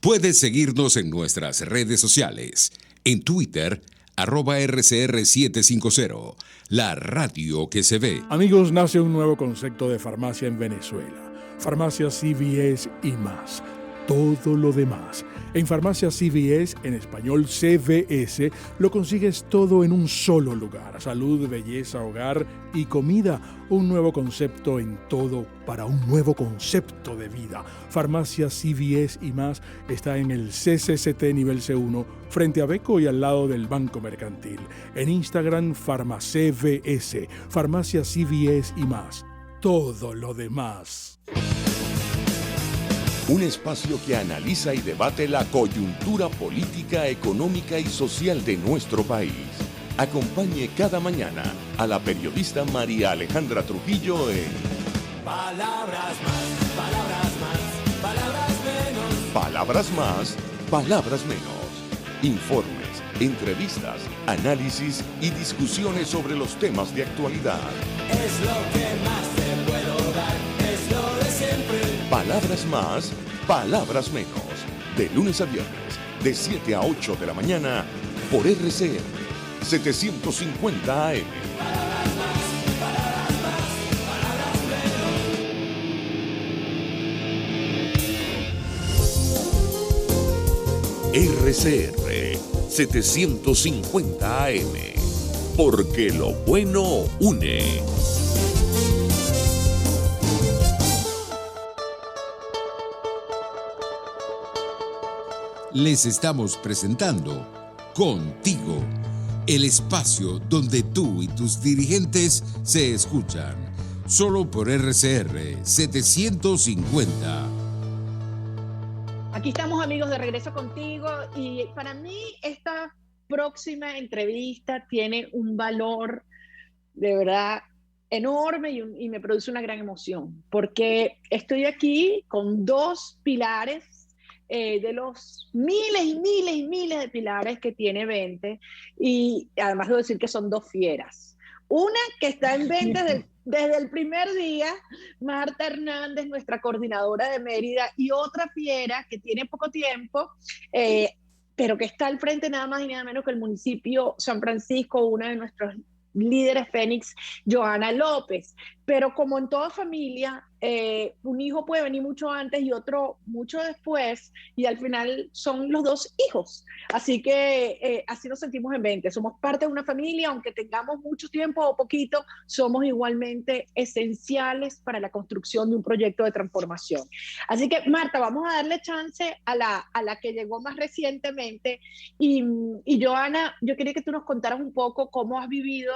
Puedes seguirnos en nuestras redes sociales. En Twitter, @RCR750, la radio que se ve. Amigos, nace un nuevo concepto de farmacia en Venezuela. Farmacia CVS y más. Todo lo demás. En Farmacia CVS, en español CVS, lo consigues todo en un solo lugar. Salud, belleza, hogar y comida. Un nuevo concepto en todo para un nuevo concepto de vida. Farmacia CVS y más está en el CCCT nivel C1, frente a Beco y al lado del Banco Mercantil. En Instagram, FarmaCVS. Farmacia CVS y más. Todo lo demás. Un espacio que analiza y debate la coyuntura política, económica y social de nuestro país. Acompañe cada mañana a la periodista María Alejandra Trujillo en Palabras más, palabras más, palabras menos. Palabras más, palabras menos. Informes, entrevistas, análisis y discusiones sobre los temas de actualidad. Es lo que más te puedo dar, es lo de siempre. Palabras más, palabras menos. De lunes a viernes, de 7 a 8 de la mañana, por RCR 750 AM. Palabras más, palabras más, palabras menos. RCR 750 AM. Porque lo bueno une. Les estamos presentando Contigo, el espacio donde tú y tus dirigentes se escuchan. Solo por RCR 750. Aquí estamos, amigos, de regreso contigo y para mí esta próxima entrevista tiene un valor de verdad enorme y me produce una gran emoción porque estoy aquí con dos pilares de los miles y miles y miles de pilares que tiene Vente, y además debo decir que son dos fieras. Una que está en Vente desde el primer día, Marta Hernández, nuestra coordinadora de Mérida, y otra fiera que tiene poco tiempo, pero que está al frente nada más y nada menos que el municipio San Francisco, uno de nuestros líderes Fénix, Johanna López. Pero como en toda familia, un hijo puede venir mucho antes y otro mucho después, y al final son los dos hijos. Así que así nos sentimos en 20. Somos parte de una familia, aunque tengamos mucho tiempo o poquito, somos igualmente esenciales para la construcción de un proyecto de transformación. Así que, Marta, vamos a darle chance a la que llegó más recientemente. Y Johanna, yo quería que tú nos contaras un poco cómo has vivido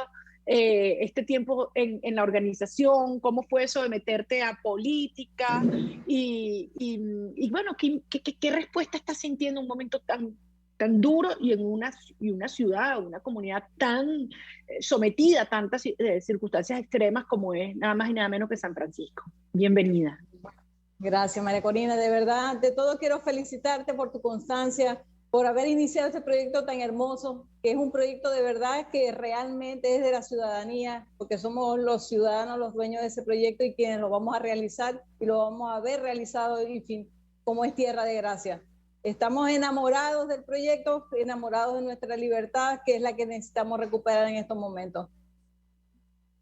este tiempo en la organización, cómo fue eso de meterte a política y bueno, ¿qué respuesta estás sintiendo en un momento tan duro y en una ciudad, una comunidad tan sometida a tantas circunstancias extremas como es nada más y nada menos que San Francisco? Bienvenida. Gracias, María Corina. De verdad, de todo quiero felicitarte por tu constancia, por haber iniciado este proyecto tan hermoso, que es un proyecto de verdad que realmente es de la ciudadanía, porque somos los ciudadanos los dueños de ese proyecto y quienes lo vamos a realizar y lo vamos a ver realizado, en fin, como es tierra de gracia. Estamos enamorados del proyecto, enamorados de nuestra libertad, que es la que necesitamos recuperar en estos momentos.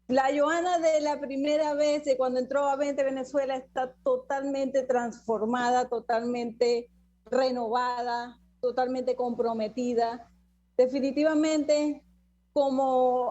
La Johanna de la primera vez, de cuando entró a 20 Venezuela, está totalmente transformada, totalmente renovada, totalmente comprometida. Definitivamente,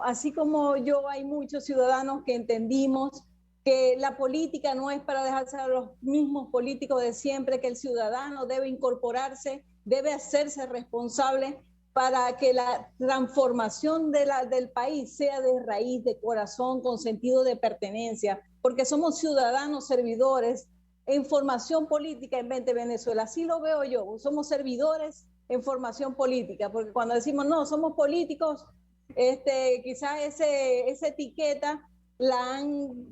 así como yo, hay muchos ciudadanos que entendimos que la política no es para dejarse a los mismos políticos de siempre, que el ciudadano debe incorporarse, debe hacerse responsable para que la transformación del país sea de raíz, de corazón, con sentido de pertenencia, porque somos ciudadanos servidores en formación política en 20 Venezuela. Así lo veo yo, somos servidores en formación política, porque cuando decimos no, somos políticos, quizás esa etiqueta la han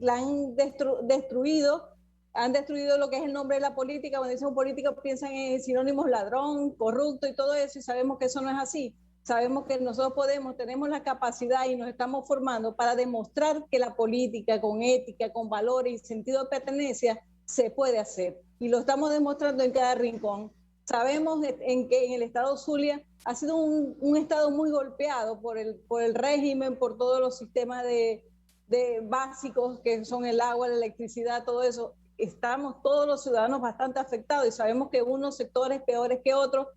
destruido, han destruido lo que es el nombre de la política. Cuando dicen política piensan en sinónimos ladrón, corrupto y todo eso, y sabemos que eso no es así. Sabemos que nosotros tenemos la capacidad y nos estamos formando para demostrar que la política con ética, con valores y sentido de pertenencia se puede hacer, y lo estamos demostrando en cada rincón. Sabemos que en el estado Zulia ha sido un estado muy golpeado por el régimen, por todos los sistemas de básicos que son el agua, la electricidad, todo eso. Estamos todos los ciudadanos bastante afectados y sabemos que unos sectores peores que otros,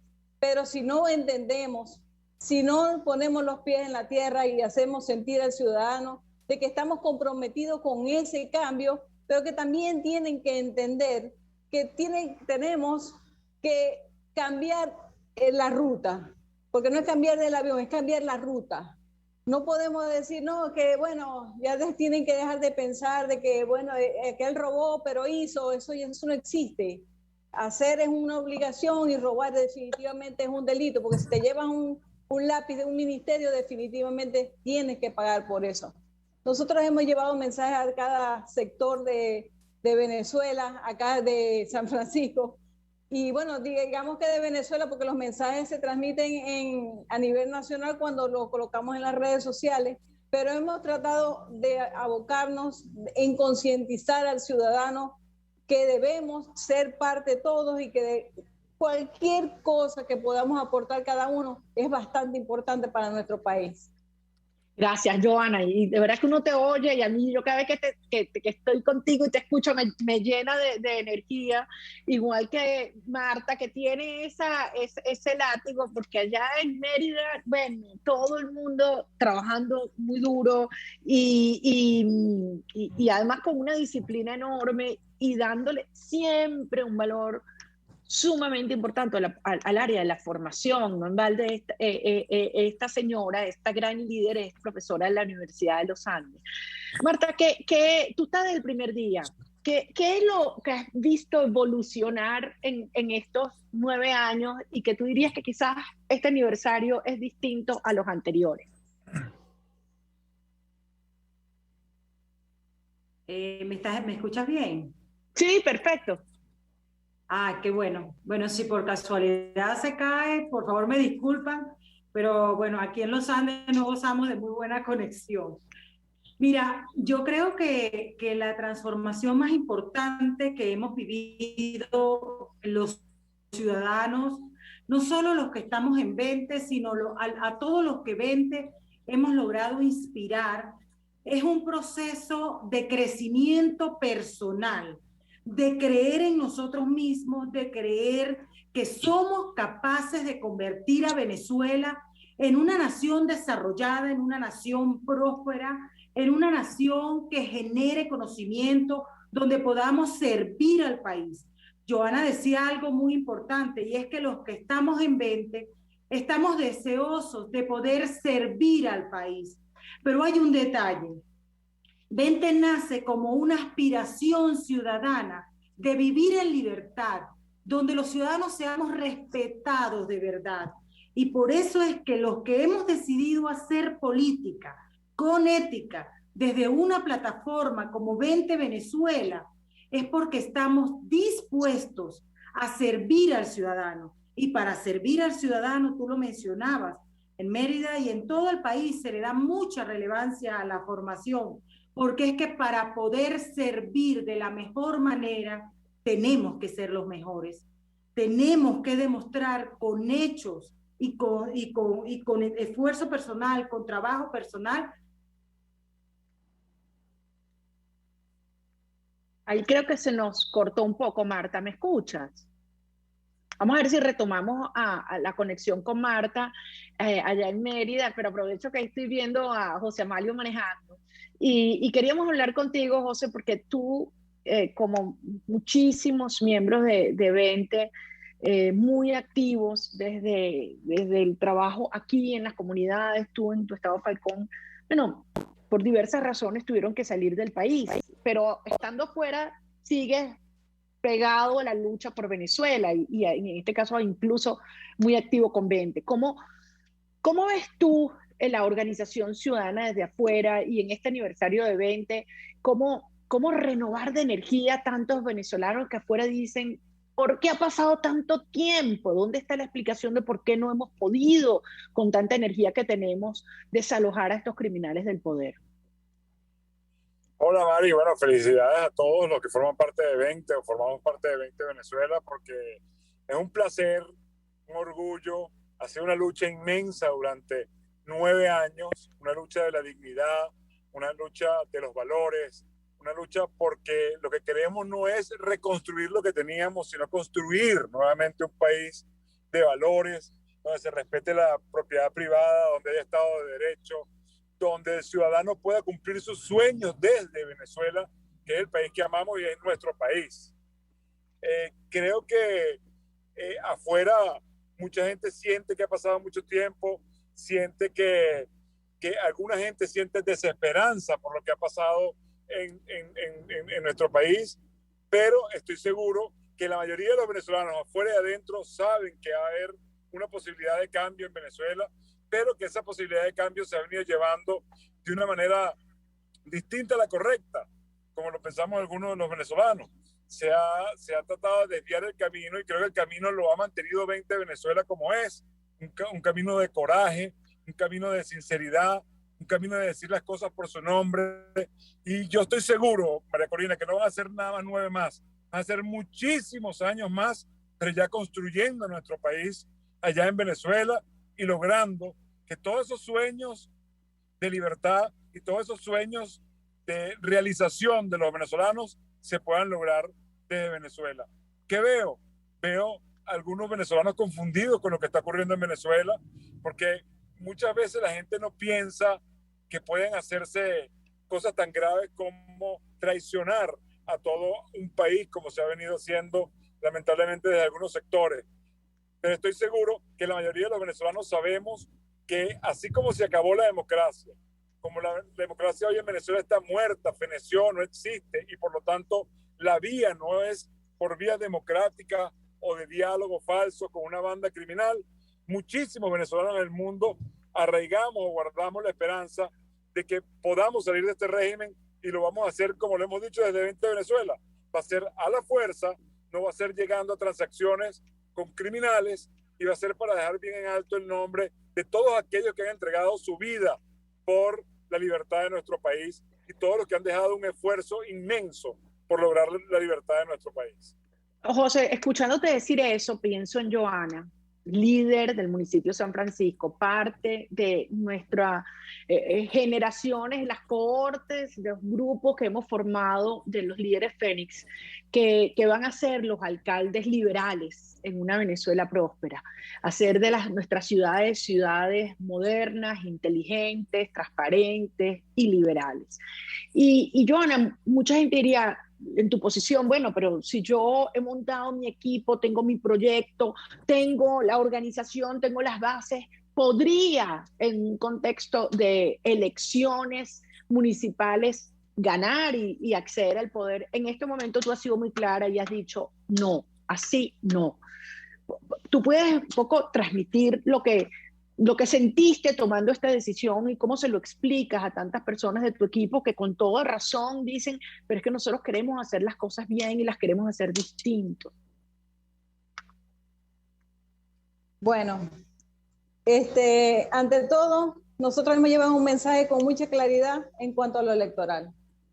pero si no entendemos, si no ponemos los pies en la tierra y hacemos sentir al ciudadano de que estamos comprometidos con ese cambio, pero que también tienen que entender que tenemos que cambiar la ruta, porque no es cambiar del avión, es cambiar la ruta. No podemos decir, no, que bueno, ya tienen que dejar de pensar de que, bueno, que él robó, pero hizo, eso no existe. Hacer es una obligación y robar definitivamente es un delito, porque si te llevas un lápiz de un ministerio, definitivamente tienes que pagar por eso. Nosotros hemos llevado mensajes a cada sector de Venezuela, acá de San Francisco, y bueno, digamos que de Venezuela, porque los mensajes se transmiten a nivel nacional cuando los colocamos en las redes sociales, pero hemos tratado de abocarnos en concientizar al ciudadano que debemos ser parte todos y que de cualquier cosa que podamos aportar cada uno es bastante importante para nuestro país. Gracias, Johanna. Y de verdad que uno te oye, y a mí, yo cada vez que estoy contigo y te escucho, me llena de energía, igual que Marta, que tiene ese látigo, porque allá en Mérida, bueno, todo el mundo trabajando muy duro y además con una disciplina enorme y dándole siempre un valor sumamente importante al área de la formación. No en balde esta señora, esta gran líder, es profesora de la Universidad de los Andes. Marta, tú estás desde el primer día. ¿Qué es lo que has visto evolucionar en estos 9 años y que tú dirías que quizás este aniversario es distinto a los anteriores? ¿Me escuchas bien? Sí, perfecto. Ah, qué bueno. Bueno, si por casualidad se cae, por favor me disculpan, pero bueno, aquí en Los Andes no gozamos de muy buena conexión. Mira, yo creo que la transformación más importante que hemos vivido los ciudadanos, no solo los que estamos en 20, sino a todos los que 20 hemos logrado inspirar es un proceso de crecimiento personal, de creer en nosotros mismos, de creer que somos capaces de convertir a Venezuela en una nación desarrollada, en una nación próspera, en una nación que genere conocimiento, donde podamos servir al país. Joana decía algo muy importante, y es que los que estamos en 20 estamos deseosos de poder servir al país. Pero hay un detalle. 20 nace como una aspiración ciudadana de vivir en libertad, donde los ciudadanos seamos respetados de verdad. Y por eso es que los que hemos decidido hacer política con ética desde una plataforma como 20 Venezuela, es porque estamos dispuestos a servir al ciudadano. Y para servir al ciudadano, tú lo mencionabas, en Mérida y en todo el país se le da mucha relevancia a la formación, porque es que para poder servir de la mejor manera, tenemos que ser los mejores. Tenemos que demostrar con hechos y con esfuerzo personal, con trabajo personal. Ahí creo que se nos cortó un poco, Marta, ¿me escuchas? Vamos a ver si retomamos a la conexión con Marta allá en Mérida, pero aprovecho que ahí estoy viendo a José Amalio manejando. Y queríamos hablar contigo, José, porque tú, como muchísimos miembros de 20, muy activos desde el trabajo aquí en las comunidades, tú en tu estado Falcón, bueno, por diversas razones tuvieron que salir del país, pero estando fuera sigues pegado a la lucha por Venezuela y en este caso incluso muy activo con 20. ¿Cómo ves tú en la organización ciudadana desde afuera y en este aniversario de 20, cómo renovar de energía a tantos venezolanos que afuera dicen, ¿por qué ha pasado tanto tiempo? ¿Dónde está la explicación de por qué no hemos podido, con tanta energía que tenemos, desalojar a estos criminales del poder? Hola Mari, bueno, felicidades a todos los que forman parte de 20 o formamos parte de 20 Venezuela, porque es un placer, un orgullo, ha sido una lucha inmensa durante 9 años, una lucha de la dignidad, una lucha de los valores, una lucha porque lo que queremos no es reconstruir lo que teníamos, sino construir nuevamente un país de valores, donde se respete la propiedad privada, donde haya Estado de Derecho, donde el ciudadano pueda cumplir sus sueños desde Venezuela, que es el país que amamos y es nuestro país. Creo que afuera mucha gente siente que ha pasado mucho tiempo, siente que alguna gente siente desesperanza por lo que ha pasado en nuestro país, pero estoy seguro que la mayoría de los venezolanos afuera y adentro saben que va a haber una posibilidad de cambio en Venezuela, pero que esa posibilidad de cambio se ha venido llevando de una manera distinta a la correcta, como lo pensamos algunos de los venezolanos. Se ha tratado de desviar el camino y creo que el camino lo ha mantenido 20 Venezuela como es, un camino de coraje, un camino de sinceridad, un camino de decir las cosas por su nombre. Y yo estoy seguro, María Corina, que no van a ser nada más 9 más, van a ser muchísimos años más, pero ya construyendo nuestro país allá en Venezuela y logrando que todos esos sueños de libertad y todos esos sueños de realización de los venezolanos se puedan lograr desde Venezuela. ¿Qué veo? Veo algunos venezolanos confundidos con lo que está ocurriendo en Venezuela, porque muchas veces la gente no piensa que pueden hacerse cosas tan graves como traicionar a todo un país, como se ha venido haciendo lamentablemente desde algunos sectores. Pero estoy seguro que la mayoría de los venezolanos sabemos que así como se acabó la democracia, como la democracia hoy en Venezuela está muerta, feneció, no existe, y por lo tanto la vía no es por vía democrática o de diálogo falso con una banda criminal, muchísimos venezolanos en el mundo arraigamos o guardamos la esperanza de que podamos salir de este régimen, y lo vamos a hacer, como lo hemos dicho, desde 20 Venezuela. Va a ser a la fuerza, no va a ser llegando a transacciones con criminales, y va a ser para dejar bien en alto el nombre de todos aquellos que han entregado su vida por la libertad de nuestro país y todos los que han dejado un esfuerzo inmenso por lograr la libertad de nuestro país. José, escuchándote decir eso, pienso en Joana, líder del municipio de San Francisco, parte de nuestras generaciones, las cohortes, los grupos que hemos formado de los líderes Fénix, que van a ser los alcaldes liberales en una Venezuela próspera, hacer de nuestras ciudades modernas, inteligentes, transparentes y liberales. Y Joana, mucha gente diría, en tu posición, bueno, pero si yo he montado mi equipo, tengo mi proyecto, tengo la organización, tengo las bases, podría en un contexto de elecciones municipales ganar y acceder al poder. En este momento tú has sido muy clara y has dicho, no, así no. Tú puedes un poco transmitir lo que sentiste tomando esta decisión y cómo se lo explicas a tantas personas de tu equipo que con toda razón dicen, pero es que nosotros queremos hacer las cosas bien y las queremos hacer distinto. Bueno, ante todo, nosotros hemos llevado un mensaje con mucha claridad en cuanto a lo electoral.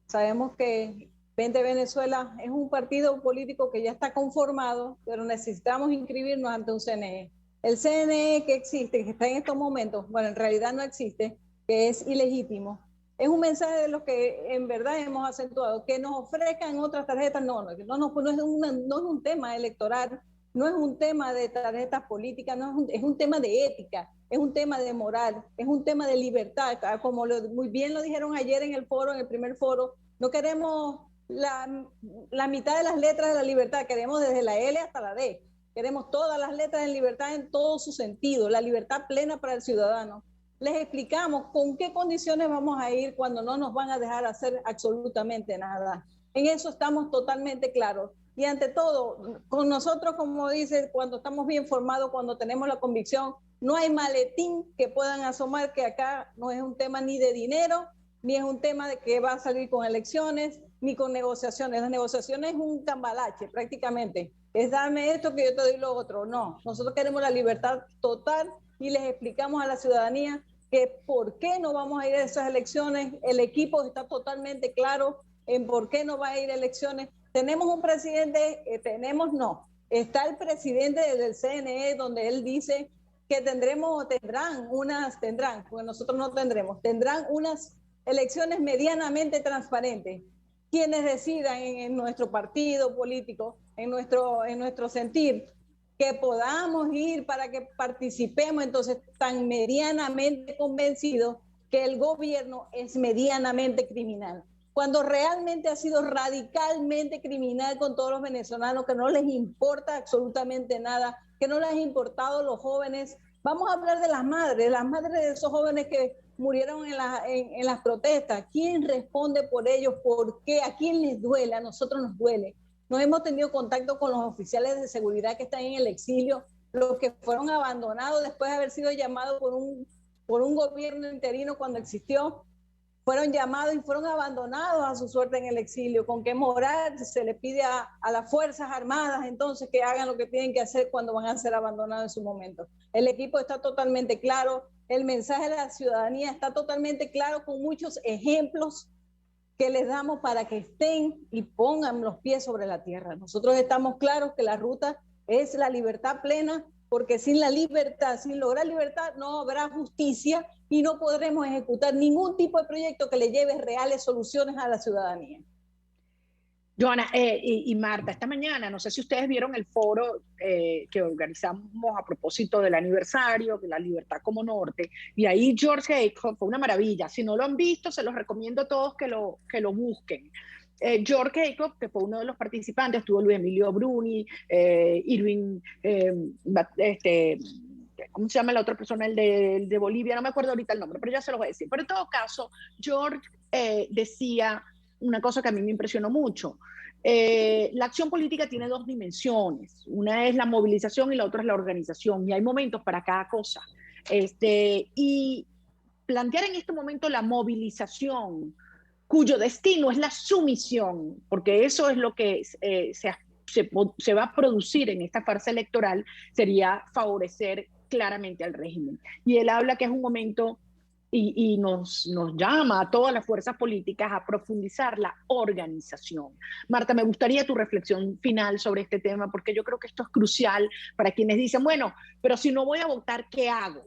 Sabemos que 20 Venezuela es un partido político que ya está conformado, pero necesitamos inscribirnos ante un CNE. El CNE que existe, que está en estos momentos, bueno, en realidad no existe, que es ilegítimo. Es un mensaje de los que en verdad hemos acentuado, que nos ofrezcan otras tarjetas, no es un tema electoral, no es un tema de tarjetas políticas, es un tema de ética, es un tema de moral, es un tema de libertad, como muy bien lo dijeron ayer en el foro, en el primer foro, no queremos la mitad de las letras de la libertad, queremos desde la L hasta la D. Queremos todas las letras de libertad en todo su sentido, la libertad plena para el ciudadano. Les explicamos con qué condiciones vamos a ir cuando no nos van a dejar hacer absolutamente nada. En eso estamos totalmente claros. Y ante todo, con nosotros, como dice, cuando estamos bien formados, cuando tenemos la convicción, no hay maletín que puedan asomar, que acá no es un tema ni de dinero, ni es un tema de que va a salir con elecciones, ni con negociaciones. Las negociaciones es un cambalache prácticamente. Es dame esto que yo te doy lo otro. No, nosotros queremos la libertad total y les explicamos a la ciudadanía que por qué no vamos a ir a esas elecciones. El equipo está totalmente claro en por qué no va a ir a elecciones. Tenemos un presidente, está el presidente del CNE donde él dice que tendrán, porque nosotros no tendrán unas elecciones medianamente transparentes. Quienes decidan en nuestro partido político, en nuestro sentir, que podamos ir para que participemos, entonces tan medianamente convencidos que el gobierno es medianamente criminal, cuando realmente ha sido radicalmente criminal con todos los venezolanos, que no les importa absolutamente nada, que no les ha importado los jóvenes. Vamos a hablar de las madres de esos jóvenes que murieron en las protestas. ¿Quién responde por ellos? ¿Por qué? ¿A quién les duele? A nosotros nos duele. Nos hemos tenido contacto con los oficiales de seguridad que están en el exilio, los que fueron abandonados después de haber sido llamados por un gobierno interino cuando existió. Fueron llamados y fueron abandonados a su suerte en el exilio. ¿Con qué moral se le pide a las Fuerzas Armadas entonces que hagan lo que tienen que hacer cuando van a ser abandonados en su momento? El equipo está totalmente claro, el mensaje de la ciudadanía está totalmente claro, con muchos ejemplos que les damos para que estén y pongan los pies sobre la tierra. Nosotros estamos claros que la ruta es la libertad plena, porque sin la libertad, sin lograr libertad, no habrá justicia y no podremos ejecutar ningún tipo de proyecto que le lleve reales soluciones a la ciudadanía. Joana y Marta, esta mañana, no sé si ustedes vieron el foro que organizamos a propósito del aniversario de la libertad como norte, y ahí George Jacob fue una maravilla. Si no lo han visto, se los recomiendo a todos que lo busquen. George Jacob, que fue uno de los participantes, estuvo Luis Emilio Bruni, Irving, ¿cómo se llama la otra persona? El de Bolivia, no me acuerdo ahorita el nombre, pero ya se los voy a decir. Pero en todo caso, George decía una cosa que a mí me impresionó mucho. La acción política tiene dos dimensiones. Una es la movilización y la otra es la organización. Y hay momentos para cada cosa. Y plantear en este momento la movilización, cuyo destino es la sumisión, porque eso es lo que se va a producir en esta farsa electoral, sería favorecer claramente al régimen. Y él habla que es un momento y nos llama a todas las fuerzas políticas a profundizar la organización. Marta, me gustaría tu reflexión final sobre este tema, porque yo creo que esto es crucial para quienes dicen, bueno, pero si no voy a votar, ¿qué hago?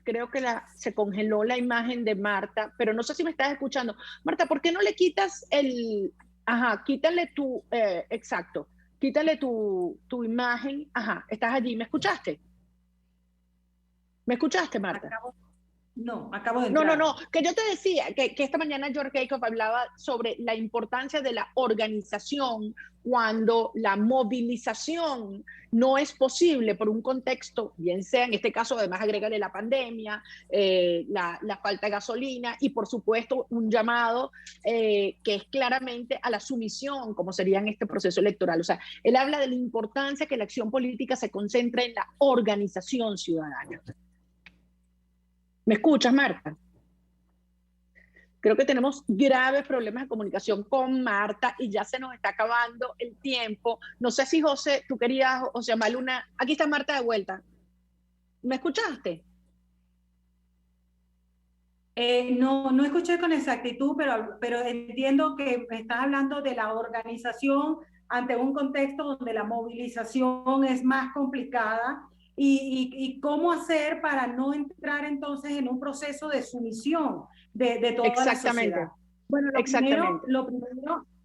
Creo que se congeló la imagen de Marta, pero no sé si me estás escuchando. Marta, ¿por qué no le quitas quítale exacto, quítale tu imagen. Estás allí, ¿me escuchaste? ¿Me escuchaste, Marta? Acabo de entrar. No, que yo te decía que esta mañana George Jacob hablaba sobre la importancia de la organización cuando la movilización no es posible por un contexto, bien sea en este caso, además agrégale la pandemia, la falta de gasolina y por supuesto un llamado que es claramente a la sumisión, como sería en este proceso electoral. O sea, él habla de la importancia que la acción política se concentre en la organización ciudadana. ¿Me escuchas, Marta? Creo que tenemos graves problemas de comunicación con Marta y ya se nos está acabando el tiempo. No sé si José, tú querías, José Amal, Aquí está Marta de vuelta. ¿Me escuchaste? No escuché con exactitud, pero entiendo que estás hablando de la organización ante un contexto donde la movilización es más complicada. Y cómo hacer para no entrar entonces en un proceso de sumisión de toda la sociedad. Bueno,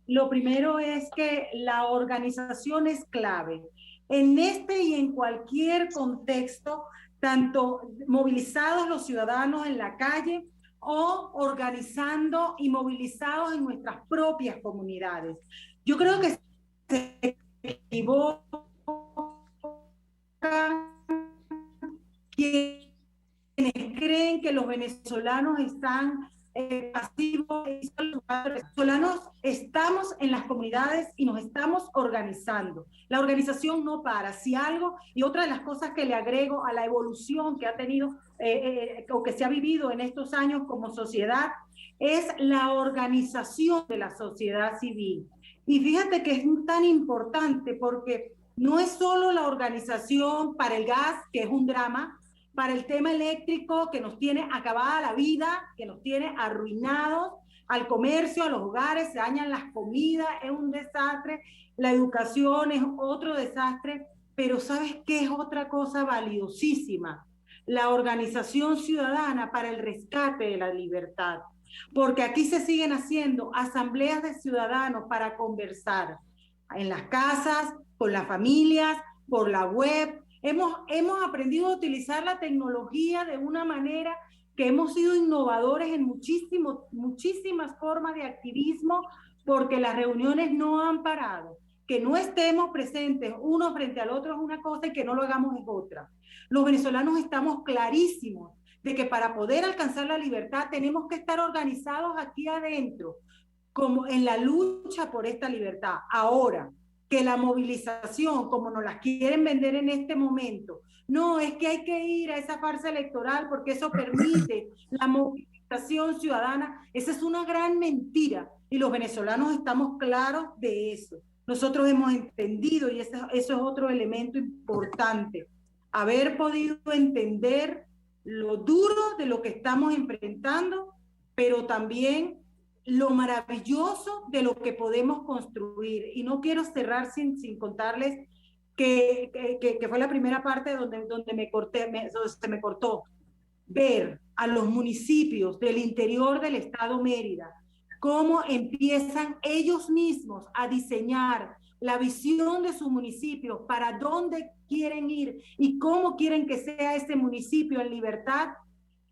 lo primero es que la organización es clave. En este y en cualquier contexto, tanto movilizados los ciudadanos en la calle o organizando y movilizados en nuestras propias comunidades. Yo creo que se equivoca quienes creen que los venezolanos están pasivos. Los venezolanos estamos en las comunidades y nos estamos organizando. La organización no para. Si algo, y otra de las cosas que le agrego a la evolución que ha tenido o que se ha vivido en estos años como sociedad, es la organización de la sociedad civil. Y fíjate que es tan importante porque no es solo la organización para el gas, que es un drama, para el tema eléctrico, que nos tiene acabada la vida, que nos tiene arruinados, al comercio, a los hogares, se dañan las comidas, es un desastre, la educación es otro desastre, pero ¿sabes qué es otra cosa valiosísima? La organización ciudadana para el rescate de la libertad, porque aquí se siguen haciendo asambleas de ciudadanos para conversar en las casas, con las familias, por la web. Hemos aprendido a utilizar la tecnología de una manera que hemos sido innovadores en muchísimas formas de activismo, porque las reuniones no han parado. Que no estemos presentes uno frente al otro es una cosa y que no lo hagamos es otra. Los venezolanos estamos clarísimos de que para poder alcanzar la libertad tenemos que estar organizados aquí adentro, como en la lucha por esta libertad. Ahora, que la movilización, como nos las quieren vender en este momento, no, es que hay que ir a esa farsa electoral porque eso permite la movilización ciudadana, esa es una gran mentira y los venezolanos estamos claros de eso. Nosotros hemos entendido, y eso es otro elemento importante, haber podido entender lo duro de lo que estamos enfrentando, pero también lo maravilloso de lo que podemos construir. Y no quiero cerrar sin contarles que fue la primera parte donde se me cortó. Ver a los municipios del interior del estado Mérida, cómo empiezan ellos mismos a diseñar la visión de su municipio, para dónde quieren ir y cómo quieren que sea ese municipio en libertad.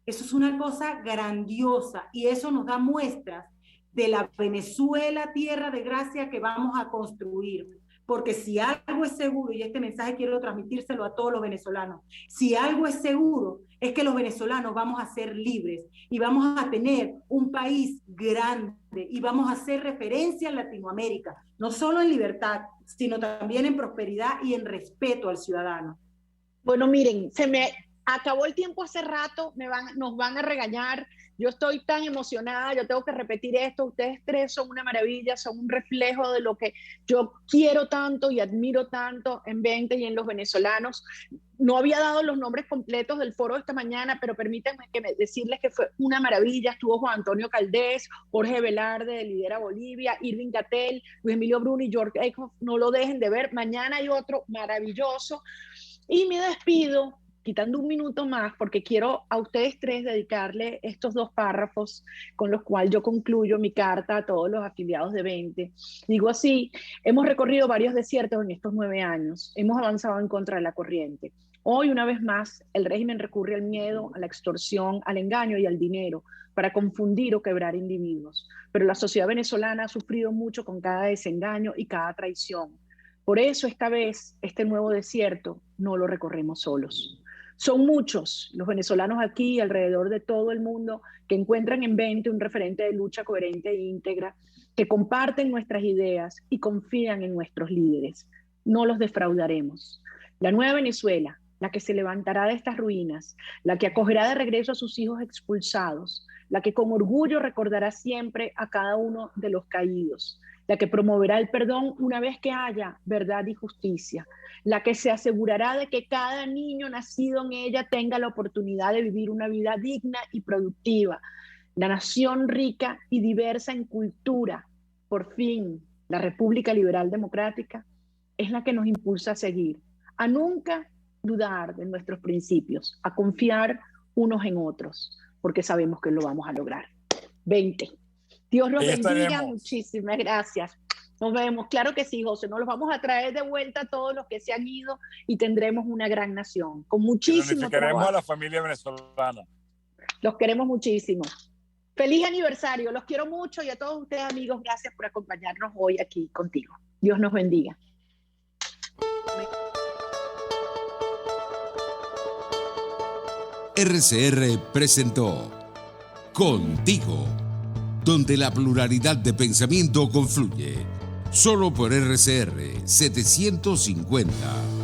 Eso es una cosa grandiosa y eso nos da muestras de la Venezuela, tierra de gracia que vamos a construir. Porque si algo es seguro, y este mensaje quiero transmitírselo a todos los venezolanos, si algo es seguro es que los venezolanos vamos a ser libres y vamos a tener un país grande y vamos a hacer referencia en Latinoamérica, no solo en libertad, sino también en prosperidad y en respeto al ciudadano. Bueno, miren, acabó el tiempo hace rato, nos van a regañar. Yo estoy tan emocionada, yo tengo que repetir esto. Ustedes tres son una maravilla, son un reflejo de lo que yo quiero tanto y admiro tanto en 20 y en los venezolanos. No había dado los nombres completos del foro esta mañana, pero permítanme decirles que fue una maravilla. Estuvo Juan Antonio Caldés, Jorge Velarde de Lidera Bolivia, Irving Cattell, Luis Emilio Bruni y George Eichhoff. No lo dejen de ver. Mañana hay otro maravilloso. Y me despido quitando un minuto más, porque quiero a ustedes tres dedicarle estos 2 párrafos con los cuales yo concluyo mi carta a todos los afiliados de 20. Digo así: hemos recorrido varios desiertos en estos 9 años, hemos avanzado en contra de la corriente. Hoy, una vez más, el régimen recurre al miedo, a la extorsión, al engaño y al dinero para confundir o quebrar individuos. Pero la sociedad venezolana ha sufrido mucho con cada desengaño y cada traición. Por eso, esta vez, este nuevo desierto no lo recorremos solos. Son muchos los venezolanos aquí y alrededor de todo el mundo que encuentran en 20 un referente de lucha coherente e íntegra, que comparten nuestras ideas y confían en nuestros líderes. No los defraudaremos. La nueva Venezuela, la que se levantará de estas ruinas, la que acogerá de regreso a sus hijos expulsados, la que con orgullo recordará siempre a cada uno de los caídos, la que promoverá el perdón una vez que haya verdad y justicia, la que se asegurará de que cada niño nacido en ella tenga la oportunidad de vivir una vida digna y productiva, la nación rica y diversa en cultura. Por fin, la República Liberal Democrática es la que nos impulsa a seguir, a nunca dudar de nuestros principios, a confiar unos en otros, porque sabemos que lo vamos a lograr. 20. Dios los bendiga, muchísimas gracias. Nos vemos, claro que sí, José, nos los vamos a traer de vuelta a todos los que se han ido y tendremos una gran nación, con muchísimo queremos trabajo. a la familia venezolana. Los queremos muchísimo. Feliz aniversario, los quiero mucho, y a todos ustedes, amigos, gracias por acompañarnos hoy aquí contigo. Dios nos bendiga. RCR presentó Contigo, donde la pluralidad de pensamiento confluye. Solo por RCR 750.